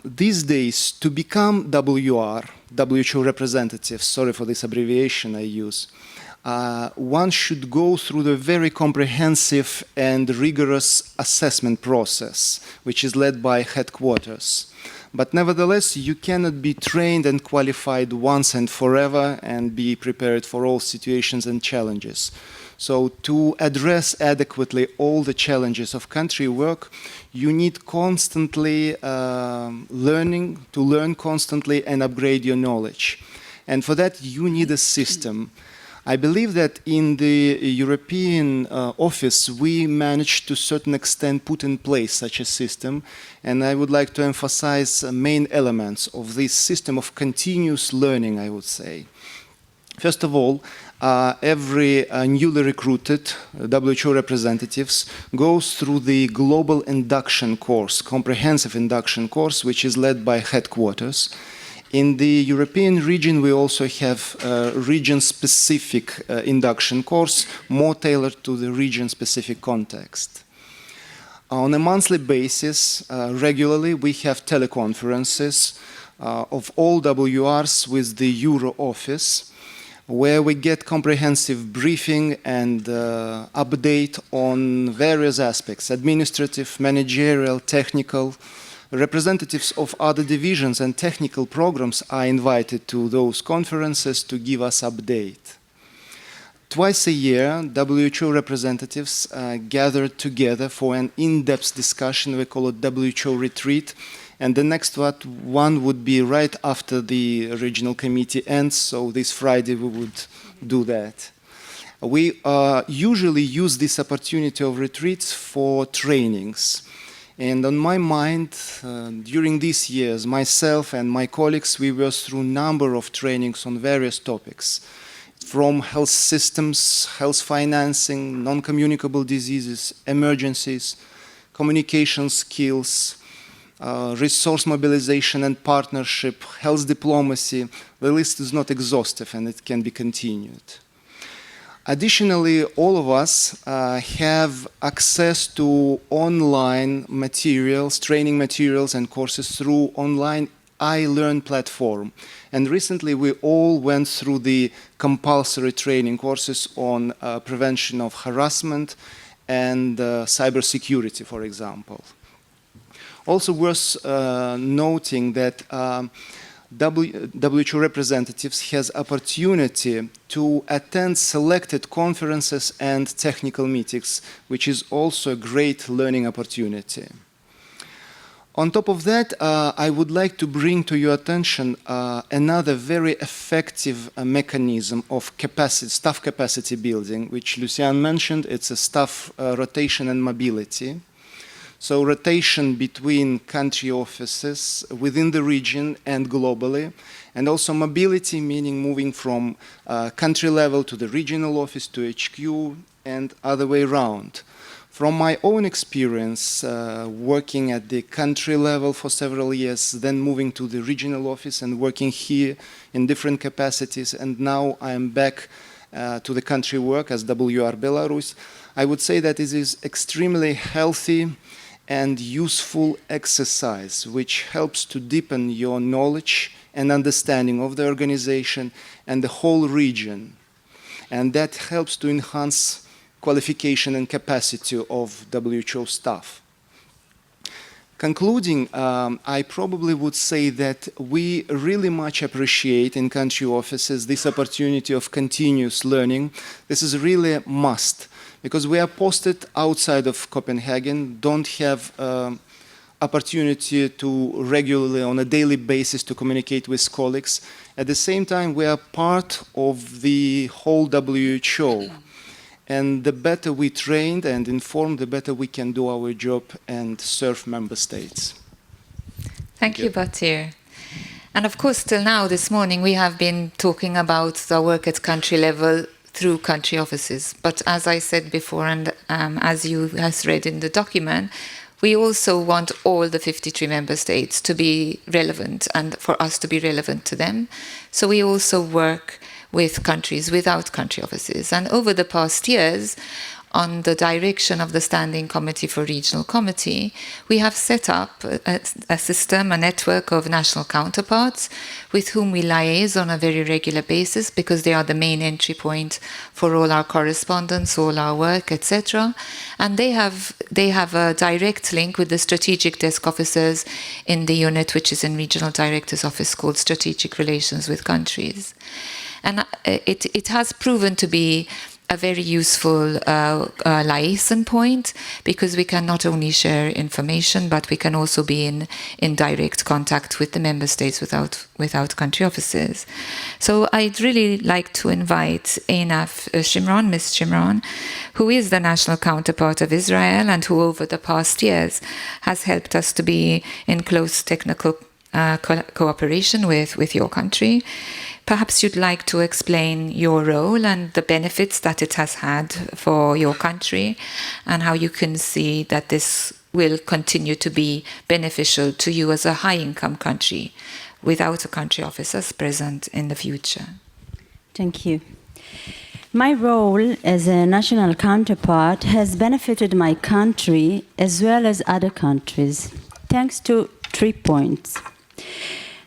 These days, to become WHO representative, sorry for this abbreviation I use, one should go through the very comprehensive and rigorous assessment process, which is led by headquarters. But nevertheless, you cannot be trained and qualified once and forever and be prepared for all situations and challenges. So to address adequately all the challenges of country work, you need constantly to learn constantly and upgrade your knowledge. And for that, you need a system. I believe that in the European office, we managed to a certain extent put in place such a system, and I would like to emphasize main elements of this system of continuous learning, I would say. First of all, every newly recruited WHO representatives goes through the global induction course, comprehensive induction course, which is led by headquarters. In the European region, we also have a region-specific induction course, more tailored to the region-specific context. On a monthly basis, regularly, we have teleconferences of all WRs with the Euro office, where we get comprehensive briefing and update on various aspects, administrative, managerial, technical. Representatives of other divisions and technical programs are invited to those conferences to give us update. Twice a year, WHO representatives gather together for an in-depth discussion. We call it WHO retreat. And the next one would be right after the regional committee ends, so this Friday we would do that. We usually use this opportunity of retreats for trainings. And on my mind, during these years, myself and my colleagues, we were through a number of trainings on various topics, from health systems, health financing, non-communicable diseases, emergencies, communication skills, resource mobilization and partnership, health diplomacy. The list is not exhaustive and it can be continued. Additionally, all of us have access to online materials, training materials and courses through online iLearn platform. And recently we all went through the compulsory training courses on prevention of harassment and cybersecurity, for example. Also worth noting that WHO representatives has opportunity to attend selected conferences and technical meetings, which is also a great learning opportunity. On top of that, I would like to bring to your attention another very effective mechanism of staff capacity building, which Lucian mentioned. It's a staff rotation and mobility. So rotation between country offices within the region and globally, and also mobility, meaning moving from country level to the regional office to HQ and other way around. From my own experience working at the country level for several years, then moving to the regional office and working here in different capacities, and now I am back to the country work as WR Belarus, I would say that it is extremely healthy and useful exercise, which helps to deepen your knowledge and understanding of the organization and the whole region. And that helps to enhance qualification and capacity of WHO staff. Concluding, I probably would say that we really much appreciate in country offices this opportunity of continuous learning. This is really a must, because we are posted outside of Copenhagen, don't have opportunity to regularly, on a daily basis, to communicate with colleagues. At the same time, we are part of the whole WHO. And the better we trained and informed, the better we can do our job and serve member states. Thank you, Batir. And of course, till now, this morning, we have been talking about the work at country level through country offices. But as I said before, and as you have read in the document, we also want all the 53 member states to be relevant and for us to be relevant to them. So we also work with countries without country offices. And over the past years, on the direction of the Standing Committee for Regional Committee, we have set up a system, a network of national counterparts with whom we liaise on a very regular basis, because they are the main entry point for all our correspondence, all our work, etc. And they have a direct link with the strategic desk officers in the unit, which is in Regional Director's Office, called Strategic Relations with Countries. And it has proven to be a very useful liaison point, because we can not only share information, but we can also be in direct contact with the member states without country offices. So I'd really like to invite Einaf Shimron, Ms. Shimron, who is the national counterpart of Israel and who over the past years has helped us to be in close technical cooperation with your country. Perhaps you'd like to explain your role and the benefits that it has had for your country, and how you can see that this will continue to be beneficial to you as a high-income country without a country office as present in the future. Thank you. My role as a national counterpart has benefited my country as well as other countries, thanks to 3 points.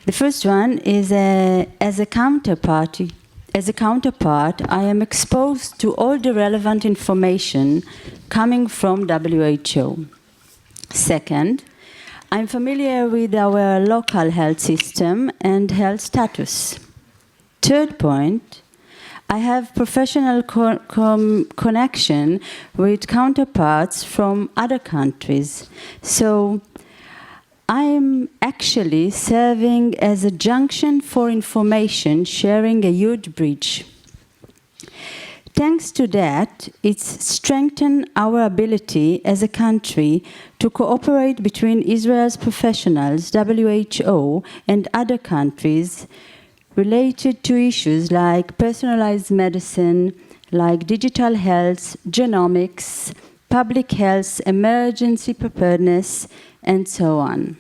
The first one is as a counterpart, I am exposed to all the relevant information coming from WHO. Second, I'm familiar with our local health system and health status. Third point, I have professional connection with counterparts from other countries. So I'm actually serving as a junction for information, sharing a huge bridge. Thanks to that, it's strengthened our ability as a country to cooperate between Israel's professionals, WHO, and other countries related to issues like personalized medicine, like digital health, genomics, public health, emergency preparedness, and so on.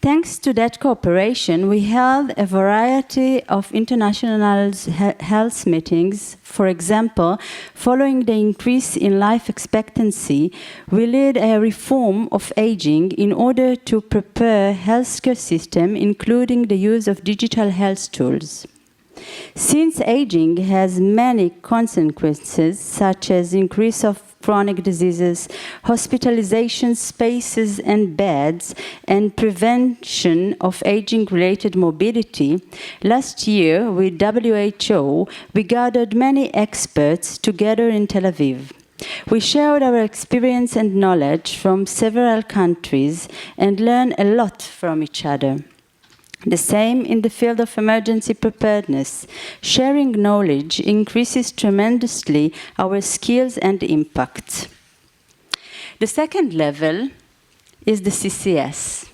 Thanks to that cooperation, we held a variety of international health meetings. For example, following the increase in life expectancy, we led a reform of aging in order to prepare healthcare system, including the use of digital health tools. Since aging has many consequences, such as increase of chronic diseases, hospitalization spaces and beds, and prevention of aging-related morbidity, last year with WHO, we gathered many experts together in Tel Aviv. We shared our experience and knowledge from several countries and learned a lot from each other. The same in the field of emergency preparedness. Sharing knowledge increases tremendously our skills and impact. The second level is the CCS.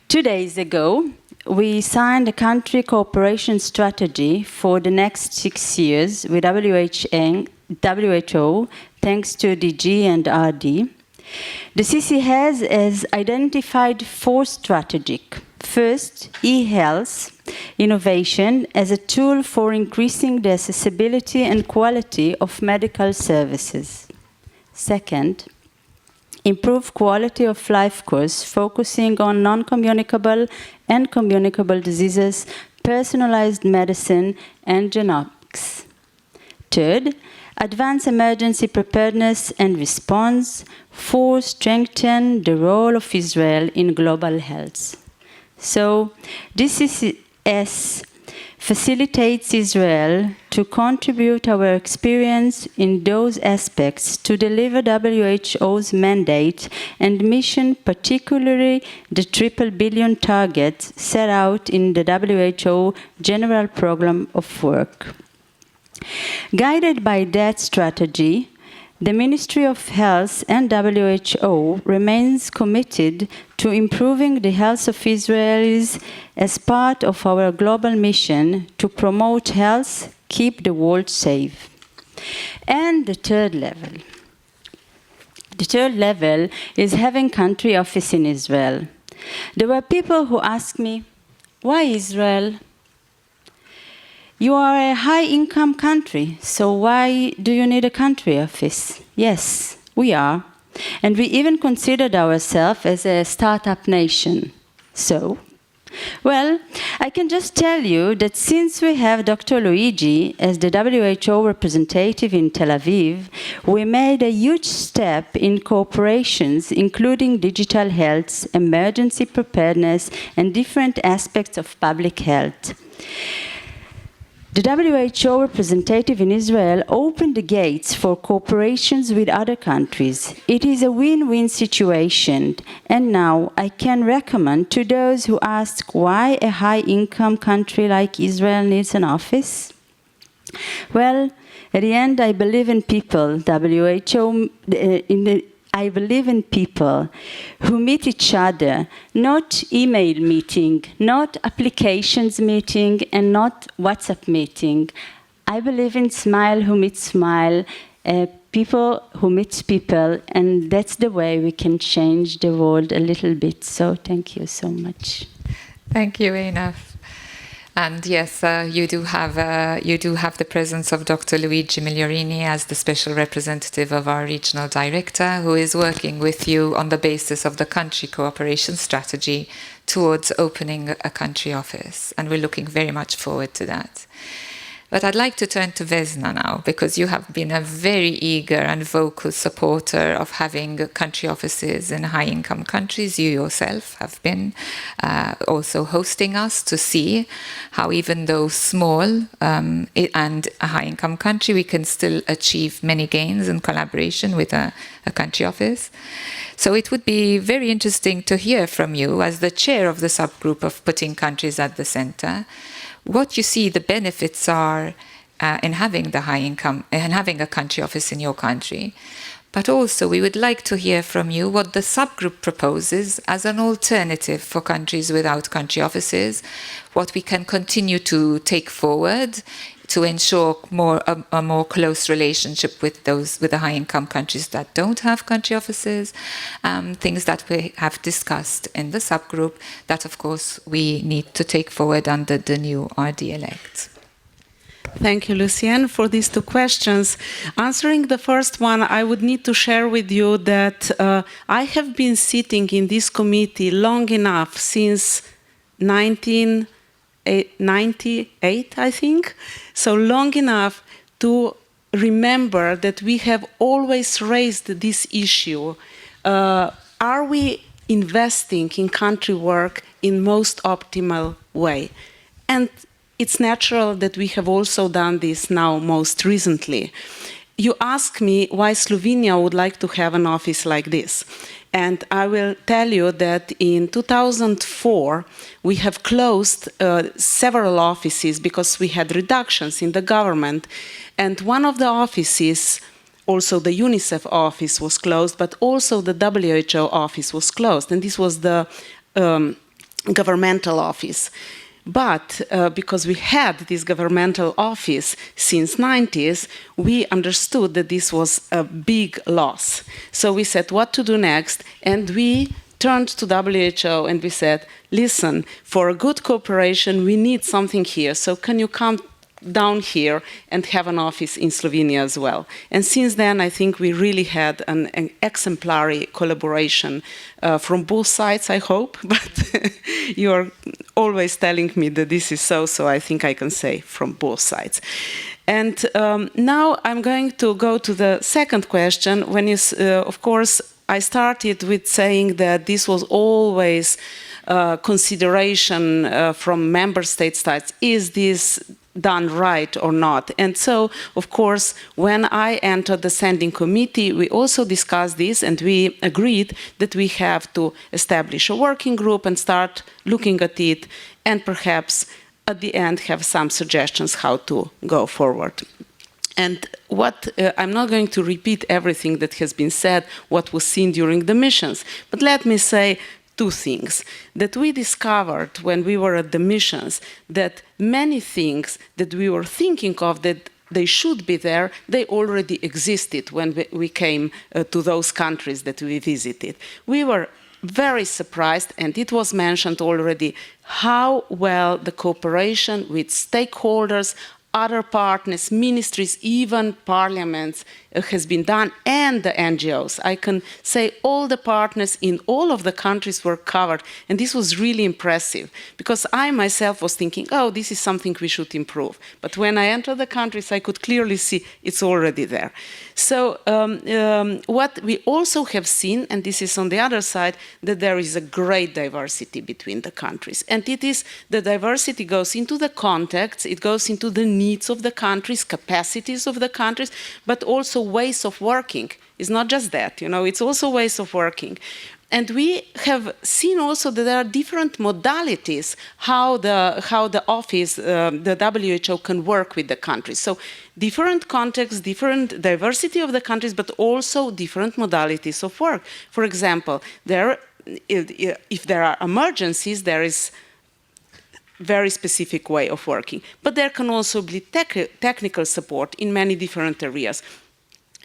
2 days ago, we signed a country cooperation strategy for the next 6 years with WHO, thanks to DG and RD. The CCS has identified 4 strategic. First, e-health innovation as a tool for increasing the accessibility and quality of medical services. Second, improve quality of life course, focusing on non-communicable and communicable diseases, personalized medicine, and genomics. Third, advance emergency preparedness and response. 4, strengthen the role of Israel in global health. So, this CCS facilitates Israel to contribute our experience in those aspects to deliver WHO's mandate and mission, particularly the $3 billion target set out in the WHO General Program of Work. Guided by that strategy, the Ministry of Health and WHO remains committed to improving the health of Israelis as part of our global mission to promote health, keep the world safe. And the third level. The third level is having country office in Israel. There were people who asked me, why Israel? You are a high-income country, so why do you need a country office? Yes, we are. And we even considered ourselves as a startup nation. So, well, I can just tell you that since we have Dr. Luigi as the WHO representative in Tel Aviv, we made a huge step in cooperations, including digital health, emergency preparedness, and different aspects of public health. The WHO representative in Israel opened the gates for cooperations with other countries. It is a win-win situation, and now I can recommend to those who ask why a high-income country like Israel needs an office. Well, at the end, I believe in people. I believe in people who meet each other, not email meeting, not applications meeting, and not WhatsApp meeting. I believe in smile who meet smile, people who meet people, and that's the way we can change the world a little bit. So thank you so much. Thank you, Einaf. And yes, you do have the presence of Dr. Luigi Migliorini as the special representative of our regional director, who is working with you on the basis of the country cooperation strategy towards opening a country office. And we're looking very much forward to that. But I'd like to turn to Vesna now, because you have been a very eager and vocal supporter of having country offices in high-income countries. You yourself have been also hosting us to see how, even though small and a high-income country, we can still achieve many gains in collaboration with a country office. So it would be very interesting to hear from you, as the chair of the subgroup of putting countries at the center, what you see the benefits are in having the high income and having a country office in your country. But also we would like to hear from you what the subgroup proposes as an alternative for countries without country offices, what we can continue to take forward to ensure a more close relationship with the high income countries that don't have country offices, things that we have discussed in the subgroup that of course we need to take forward under the new RD Elect. Thank you, Lucienne, for these two questions. Answering the first one, I would need to share with you that I have been sitting in this committee long enough, since 1998, I think, so long enough to remember that we have always raised this issue. Are we investing in country work in most optimal way? And it's natural that we have also done this now most recently. You ask me why Slovenia would like to have an office like this. And I will tell you that in 2004, we have closed several offices because we had reductions in the government. And one of the offices, also the UNICEF office was closed, but also the WHO office was closed. And this was the governmental office. But because we had this governmental office since 90s, we understood that this was a big loss. So we said what to do next, and we turned to WHO and we said, listen, for a good cooperation, we need something here. So can you come down here and have an office in Slovenia as well? And since then, I think we really had an exemplary collaboration from both sides, I hope. But you're always telling me that this is so I think I can say from both sides. And now I'm going to go to the second question. When you, of course, I started with saying that this was always consideration from member state sides. Is this done right or not? And so, of course, when I entered the standing committee, we also discussed this and we agreed that we have to establish a working group and start looking at it and perhaps at the end have some suggestions how to go forward. And what I'm not going to repeat everything that has been said, what was seen during the missions, but let me say two things that we discovered when we were at the missions, that many things that we were thinking of that they should be there, they already existed when we came to those countries that we visited. We were very surprised, and it was mentioned already, how well the cooperation with stakeholders, other partners, ministries, even parliaments has been done, and the NGOs. I can say all the partners in all of the countries were covered, and this was really impressive, because I myself was thinking, oh, this is something we should improve. But when I entered the countries, I could clearly see it's already there. So what we also have seen, and this is on the other side, that there is a great diversity between the countries. And it is, the diversity goes into the context, it goes into the needs of the countries, capacities of the countries, but also ways of working. It's not just that, it's also ways of working. And we have seen also that there are different modalities how the office, the WHO, can work with the countries. So different contexts, different diversity of the countries, but also different modalities of work. For example, if there are emergencies, there is very specific way of working. But there can also be technical support in many different areas.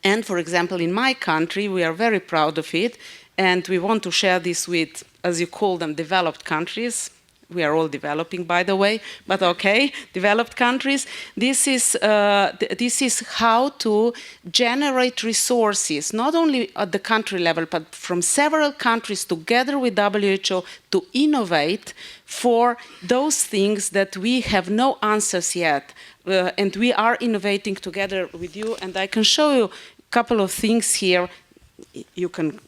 And for example, in my country, we are very proud of it. And we want to share this with, as you call them, developed countries. We are all developing, by the way, but okay, developed countries. This is how to generate resources, not only at the country level, but from several countries together with WHO to innovate for those things that we have no answers yet. And we are innovating together with you. And I can show you a couple of things here. You can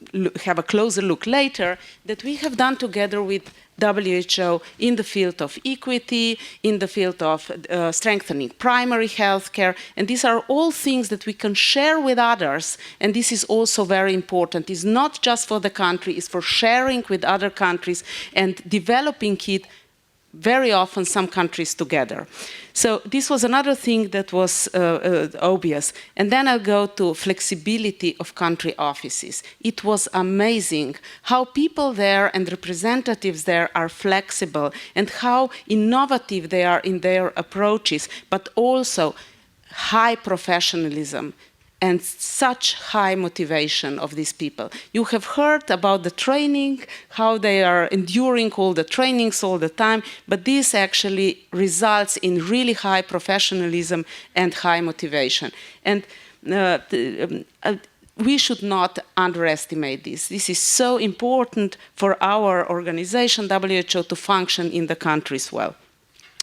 have a closer look later, that we have done together with WHO in the field of equity, in the field of strengthening primary health care. And these are all things that we can share with others. And this is also very important. It's not just for the country, it's for sharing with other countries and developing it very often some countries together. So this was another thing that was obvious. And then I'll go to flexibility of country offices. It was amazing how people there and representatives there are flexible and how innovative they are in their approaches, but also high professionalism and such high motivation of these people. You have heard about the training, how they are enduring all the trainings all the time, but this actually results in really high professionalism and high motivation. And we should not underestimate this. This is so important for our organization, WHO, to function in the countries well.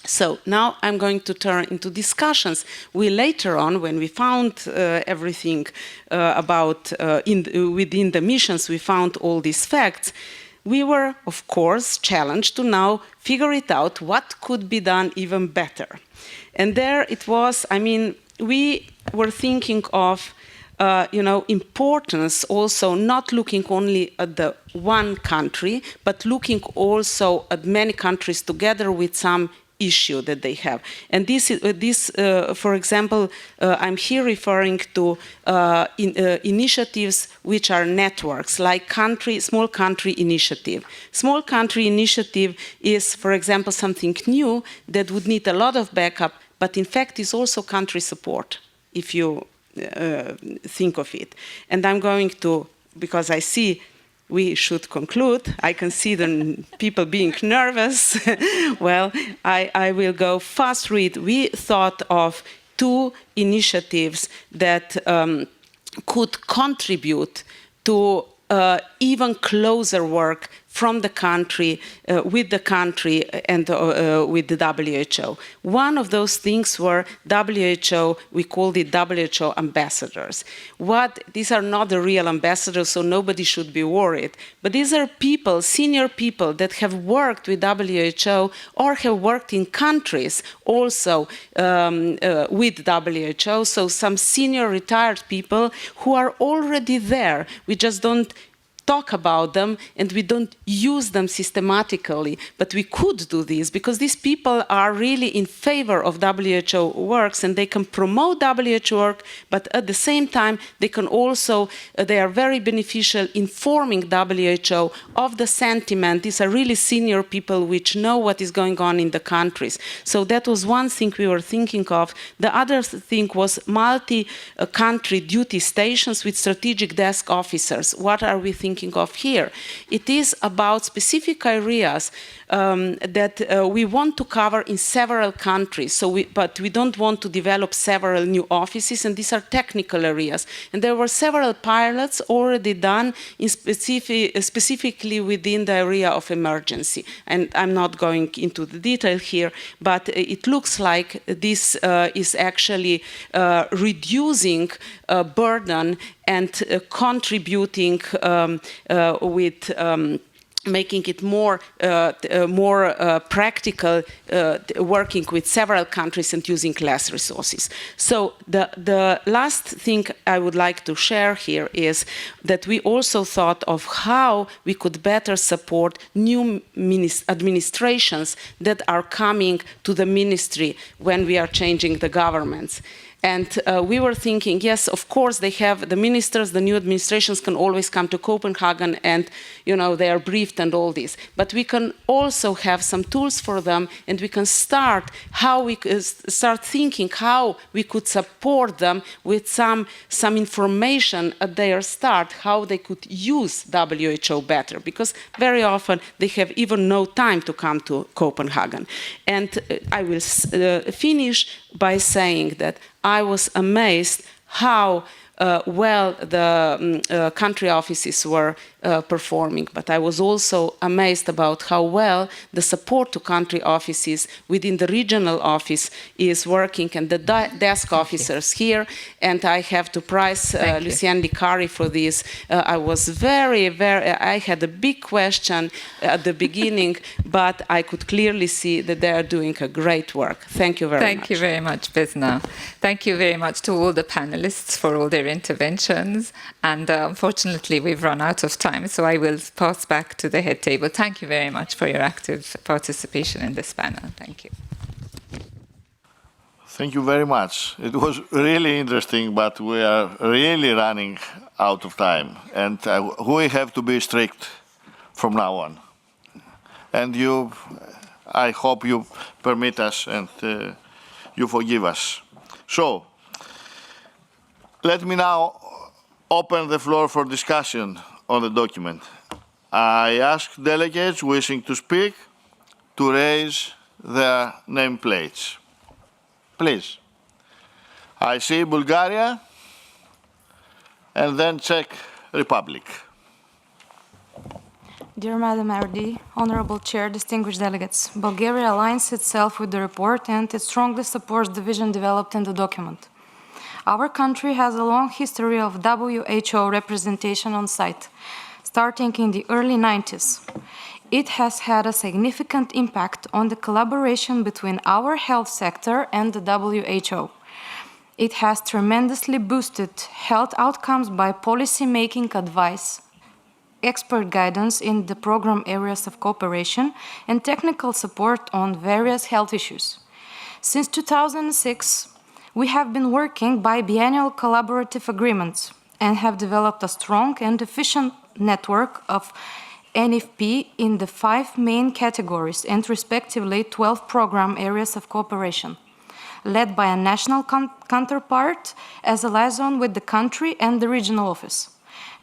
So now I'm going to turn into discussions. We later on, when we found everything within the missions, we found all these facts. We were, of course, challenged to now figure it out what could be done even better. And there it was, we were thinking of importance also not looking only at the one country, but looking also at many countries together with some issue that they have. And for example, I'm here referring to initiatives which are networks, like small country initiative. Small country initiative is, for example, something new that would need a lot of backup, but in fact is also country support, if you think of it. And I'm going to, because I see we should conclude. I can see the people being nervous. Well, I will go fast read. We thought of two initiatives that could contribute to even closer work from the country, with the country and with the WHO. One of those things were WHO, we called it WHO ambassadors. These are not the real ambassadors, so nobody should be worried. But these are people, senior people that have worked with WHO or have worked in countries also with WHO. So some senior retired people who are already there. We just don't talk about them and we don't use them systematically, but we could do this because these people are really in favor of WHO works and they can promote WHO work, but at the same time they can also, they are very beneficial in forming WHO of the sentiment. These are really senior people which know what is going on in the countries. So that was one thing we were thinking of. The other thing was multi-country duty stations with strategic desk officers. What are we thinking of here? It is about specific areas that we want to cover in several countries. But we don't want to develop several new offices, and these are technical areas. And there were several pilots already done in specifically within the area of emergency. And I'm not going into the detail here, but it looks like this is actually reducing burden and contributing with making it more practical, working with several countries and using less resources. So the last thing I would like to share here is that we also thought of how we could better support new administrations that are coming to the ministry when we are changing the governments. And we were thinking, yes, of course, they have the ministers, the new administrations can always come to Copenhagen and, you know, they are briefed and all this. But we can also have some tools for them, and we can start thinking how we could support them with some information at their start, how they could use WHO better, because very often they have even no time to come to Copenhagen. And I will finish by saying that I was amazed how well the country offices were performing, but I was also amazed about how well the support to country offices within the regional office is working, and the desk officers here, and I have to praise Lucian Licari for this. I was I had a big question at the beginning, but I could clearly see that they are doing a great work. Thank you very much. Thank you very much, Vesna. Thank you very much to all the panelists for all their interventions, and unfortunately we've run out of time, so I will pass back to the head table. Thank you very much for your active participation in this panel. Thank you. Thank you very much. It was really interesting, but we are really running out of time, and we have to be strict from now on. And I hope you permit us and you forgive us. So, let me now open the floor for discussion on the document. I ask delegates wishing to speak to raise their nameplates. Please. I see Bulgaria and then Czech Republic. Dear Madam RD, Honorable Chair, distinguished delegates, Bulgaria aligns itself with the report and it strongly supports the vision developed in the document. Our country has a long history of WHO representation on site, starting in the early 90s. It has had a significant impact on the collaboration between our health sector and the WHO. It has tremendously boosted health outcomes by policy-making advice, expert guidance in the program areas of cooperation, and technical support on various health issues. Since 2006, we have been working by biennial collaborative agreements and have developed a strong and efficient network of NFP in the 5 main categories and respectively 12 program areas of cooperation, led by a national counterpart as a liaison with the country and the regional office.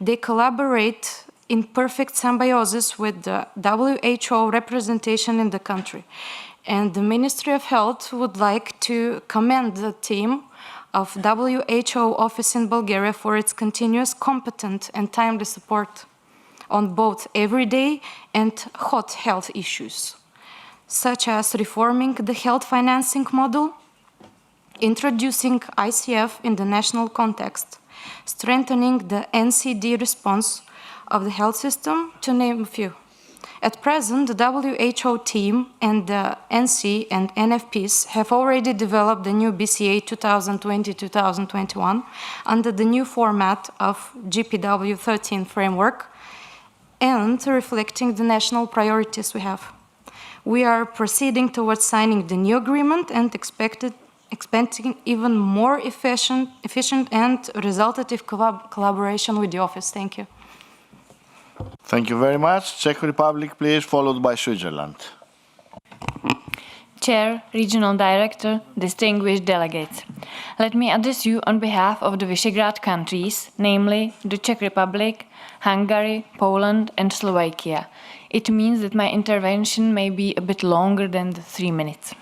They collaborate in perfect symbiosis with the WHO representation in the country. And the Ministry of Health would like to commend the team of WHO office in Bulgaria for its continuous competent and timely support on both everyday and hot health issues, such as reforming the health financing model, introducing ICF in the national context, strengthening the NCD response of the health system, to name a few. At present, the WHO team and the NC and NFPs have already developed the new BCA 2020-2021 under the new format of GPW 13 framework and reflecting the national priorities we have. We are proceeding towards signing the new agreement and expecting even more efficient and resultative collaboration with the office. Thank you. Thank you very much. Czech Republic, please, followed by Switzerland. Chair, Regional Director, distinguished delegates. Let me address you on behalf of the Visegrad countries, namely the Czech Republic, Hungary, Poland and Slovakia. It means that my intervention may be a bit longer than the 3 minutes.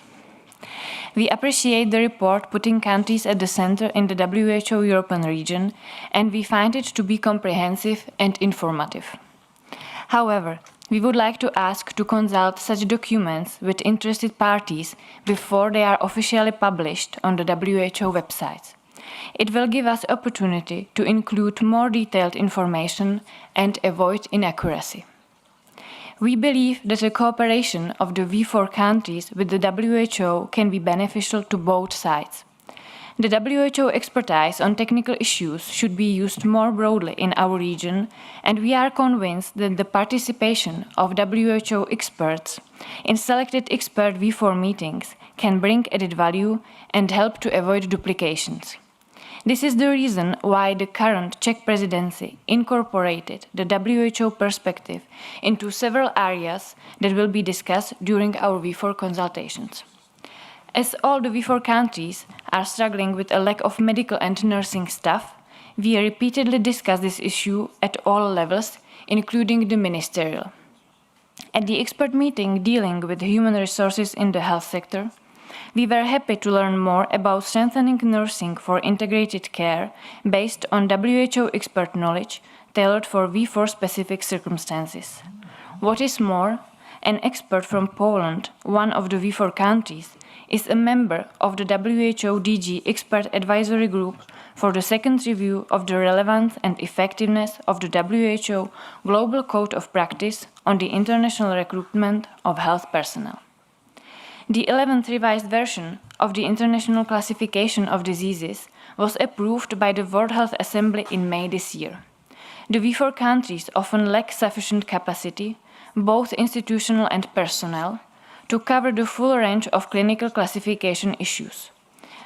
We appreciate the report putting countries at the center in the WHO European region, and we find it to be comprehensive and informative. However, we would like to ask to consult such documents with interested parties before they are officially published on the WHO websites. It will give us opportunity to include more detailed information and avoid inaccuracy. We believe that the cooperation of the V4 countries with the WHO can be beneficial to both sides. The WHO expertise on technical issues should be used more broadly in our region, and we are convinced that the participation of WHO experts in selected expert V4 meetings can bring added value and help to avoid duplications. This is the reason why the current Czech presidency incorporated the WHO perspective into several areas that will be discussed during our V4 consultations. As all the V4 countries are struggling with a lack of medical and nursing staff, we repeatedly discuss this issue at all levels, including the ministerial. At the expert meeting dealing with human resources in the health sector, we were happy to learn more about strengthening nursing for integrated care based on WHO expert knowledge tailored for V4 specific circumstances. What is more, an expert from Poland, one of the V4 countries, is a member of the WHO DG Expert Advisory Group for the second review of the relevance and effectiveness of the WHO Global Code of Practice on the international recruitment of health personnel. The 11th revised version of the International Classification of Diseases was approved by the World Health Assembly in May this year. The V4 countries often lack sufficient capacity, both institutional and personnel, to cover the full range of clinical classification issues.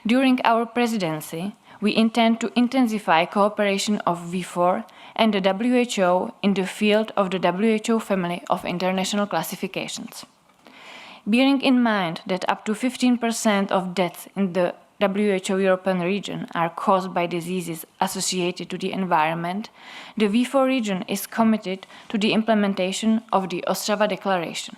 During our presidency, we intend to intensify cooperation of V4 and the WHO in the field of the WHO family of international classifications. Bearing in mind that up to 15% of deaths in the WHO European region are caused by diseases associated to the environment, the V4 region is committed to the implementation of the Ostrava Declaration.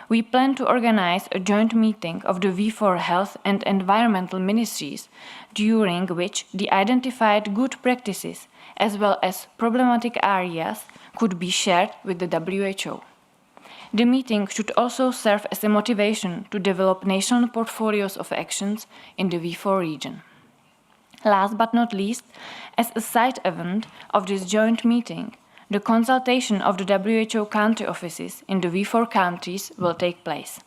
We plan to organize a joint meeting of the V4 health and environmental ministries, during which the identified good practices as well as problematic areas could be shared with the WHO. The meeting should also serve as a motivation to develop national portfolios of actions in the V4 region. Last but not least, as a side event of this joint meeting, the consultation of the WHO country offices in the V4 countries will take place.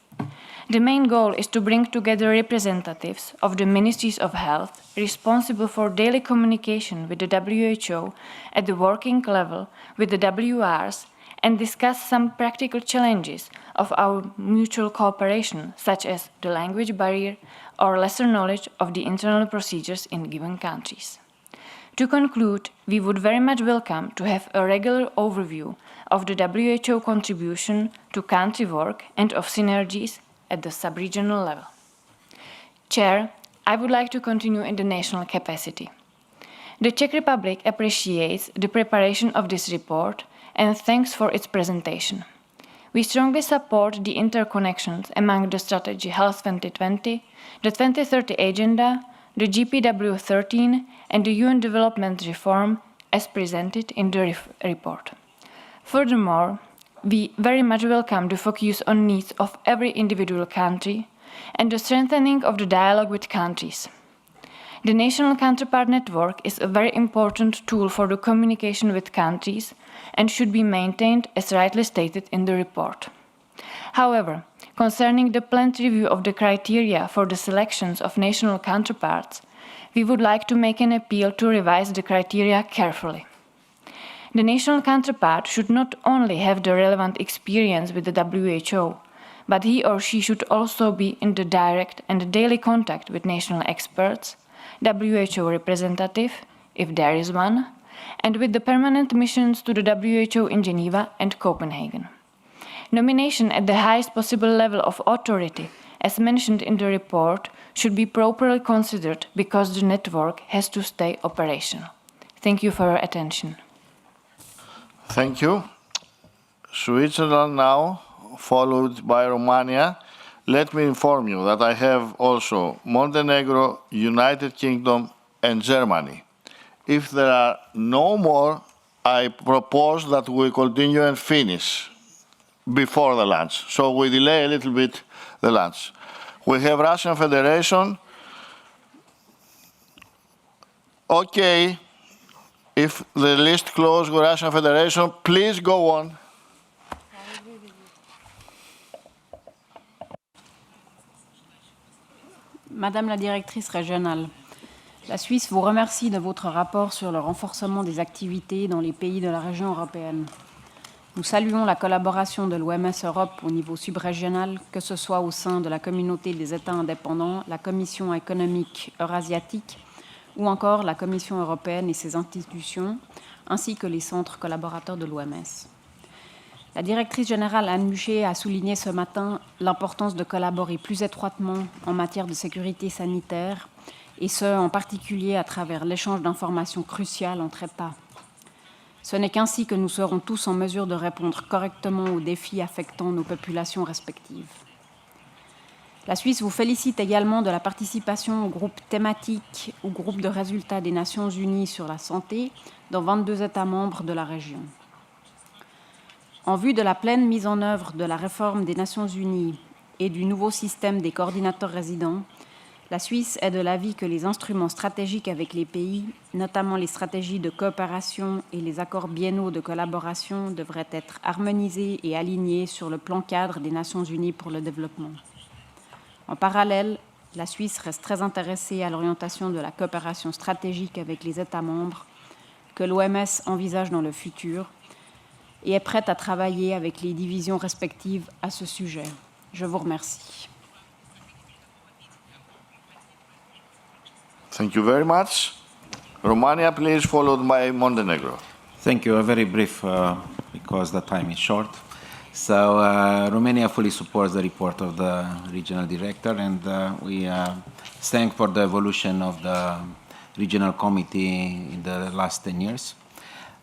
The main goal is to bring together representatives of the Ministries of Health responsible for daily communication with the WHO at the working level with the WRs and discuss some practical challenges of our mutual cooperation, such as the language barrier or lesser knowledge of the internal procedures in given countries. To conclude, we would very much welcome to have a regular overview of the WHO contribution to country work and of synergies at the sub-regional level. Chair, I would like to continue in the national capacity. The Czech Republic appreciates the preparation of this report and thanks for its presentation. We strongly support the interconnections among the strategy Health 2020, the 2030 Agenda, the GPW 13 and the UN Development Reform as presented in the report. Furthermore, we very much welcome the focus on needs of every individual country and the strengthening of the dialogue with countries. The National Counterpart Network is a very important tool for the communication with countries and should be maintained as rightly stated in the report. However, concerning the planned review of the criteria for the selections of national counterparts, we would like to make an appeal to revise the criteria carefully. The national counterpart should not only have the relevant experience with the WHO, but he or she should also be in the direct and daily contact with national experts, WHO representative, if there is one, and with the permanent missions to the WHO in Geneva and Copenhagen. Nomination at the highest possible level of authority, as mentioned in the report, should be properly considered because the network has to stay operational. Thank you for your attention. Thank you. Switzerland now, followed by Romania. Let me inform you that I have also Montenegro, United Kingdom, and Germany. If there are no more, I propose that we continue and finish before the lunch. So we delay a little bit the lunch. We have Russian Federation. Okay, if the list closed with Russian Federation, please go on. Madame la directrice régionale, la Suisse vous remercie de votre rapport sur le renforcement des activités dans les pays de la région européenne. Nous saluons la collaboration de l'OMS Europe au niveau subrégional, que ce soit au sein de la communauté des États indépendants, la Commission économique eurasiatique ou encore la Commission européenne et ses institutions, ainsi que les centres collaborateurs de l'OMS. La directrice générale Anne Muchet a souligné ce matin l'importance de collaborer plus étroitement en matière de sécurité sanitaire, et ce, en particulier à travers l'échange d'informations cruciales entre États. Ce n'est qu'ainsi que nous serons tous en mesure de répondre correctement aux défis affectant nos populations respectives. La Suisse vous félicite également de la participation au groupe thématique, au groupe de résultats des Nations Unies sur la santé, dans 22 États membres de la région. En vue de la pleine mise en œuvre de la réforme des Nations Unies et du nouveau système des coordinateurs résidents, la Suisse est de l'avis que les instruments stratégiques avec les pays, notamment les stratégies de coopération et les accords biennaux de collaboration, devraient être harmonisés et alignés sur le plan cadre des Nations Unies pour le développement. En parallèle, la Suisse reste très intéressée à l'orientation de la coopération stratégique avec les États membres que l'OMS envisage dans le futur et est prête à travailler avec les divisions respectives à ce sujet. Je vous remercie. Thank you very much. Romania, please, followed by Montenegro. Thank you. Very brief, because the time is short. So Romania fully supports the report of the regional director, and we thank for the evolution of the regional committee in the last 10 years.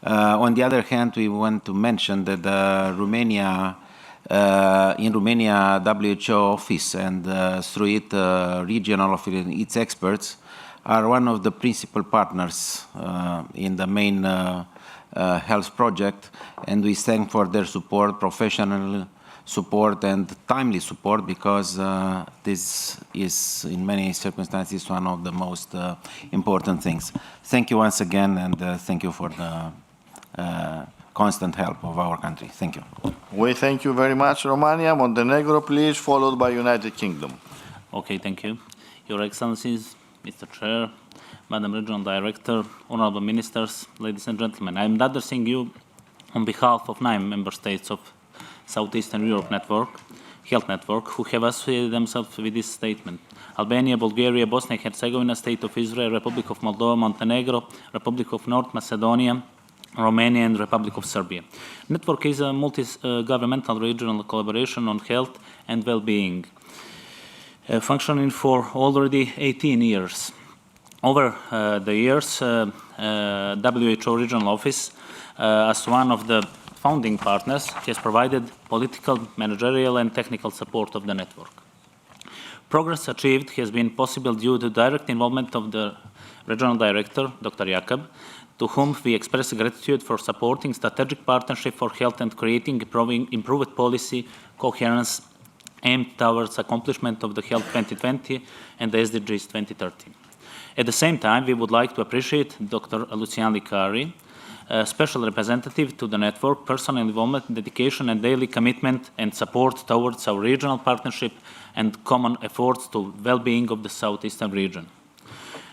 On the other hand, we want to mention that in Romania, WHO office and through it, regional office and its experts are one of the principal partners in the main health project, and we thank for their support, professional support and timely support, because this is in many circumstances one of the most important things. Thank you once again, and thank you for the constant help of our country. Thank you. We thank you very much, Romania. Montenegro, please, followed by United Kingdom. Okay, thank you. Your Excellencies, Mr. Chair, Madam Regional Director, Honorable Ministers, ladies and gentlemen, I am addressing you on behalf of 9 member states of Southeastern Europe Health Network, who have associated themselves with this statement: Albania, Bulgaria, Bosnia and Herzegovina, State of Israel, Republic of Moldova, Montenegro, Republic of North Macedonia, Romania, and Republic of Serbia. Network is a multi-governmental regional collaboration on health and well-being, functioning for already 18 years. Over the years, WHO Regional Office, as one of the founding partners, has provided political, managerial, and technical support of the network. Progress achieved has been possible due to direct involvement of the Regional Director, Dr. Jakob, to whom we express gratitude for supporting strategic partnership for health and creating improved policy coherence aimed towards accomplishment of the Health 2020 and the SDGs 2030. At the same time, we would like to appreciate Dr. Lucian Licari, special representative to the network, personal involvement, dedication, and daily commitment and support towards our regional partnership and common efforts to well-being of the southeastern region.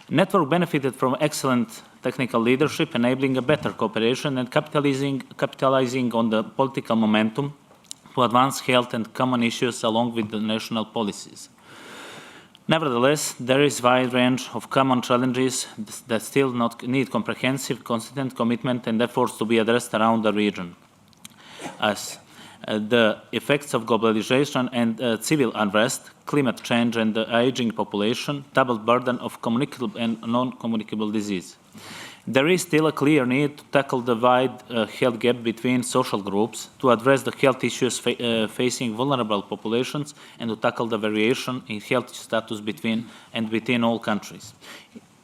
Network benefited from excellent technical leadership, enabling a better cooperation and capitalizing on the political momentum to advance health and common issues along with the national policies. Nevertheless, there is a wide range of common challenges that still need comprehensive, consistent commitment and efforts to be addressed around the region, as the effects of globalization and civil unrest, climate change and the aging population, double burden of communicable and non-communicable disease. There is still a clear need to tackle the wide health gap between social groups, to address the health issues facing vulnerable populations, and to tackle the variation in health status between and within all countries.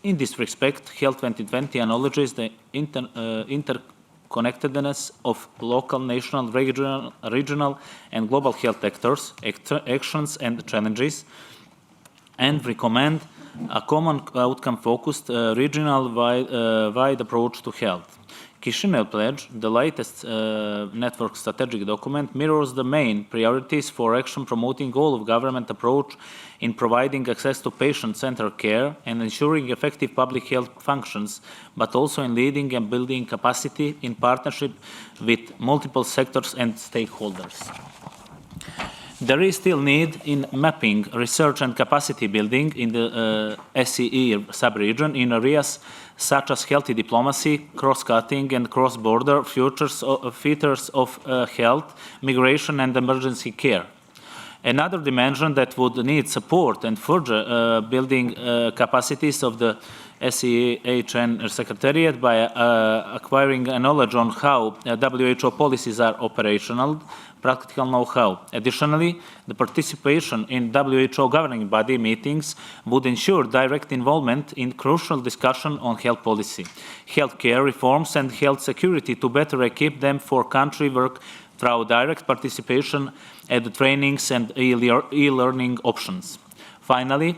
In this respect, Health 2020 acknowledges the interconnectedness of local, national, regional, and global health actors, actions, and challenges, and recommend a common outcome-focused, regional-wide approach to health. Chisinau Pledge, the latest network strategic document, mirrors the main priorities for action promoting all of government approach in providing access to patient-centered care and ensuring effective public health functions, but also in leading and building capacity in partnership with multiple sectors and stakeholders. There is still need in mapping, research and capacity building in the SCE sub-region in areas such as healthy diplomacy, cross-cutting and cross-border features of health, migration and emergency care. Another dimension that would need support and further building capacities of the SEHN Secretariat by acquiring a knowledge on how WHO policies are operational, practical know-how. Additionally, the participation in WHO governing body meetings would ensure direct involvement in crucial discussion on health policy, healthcare reforms and health security to better equip them for country work through direct participation at the trainings and e-learning options. Finally,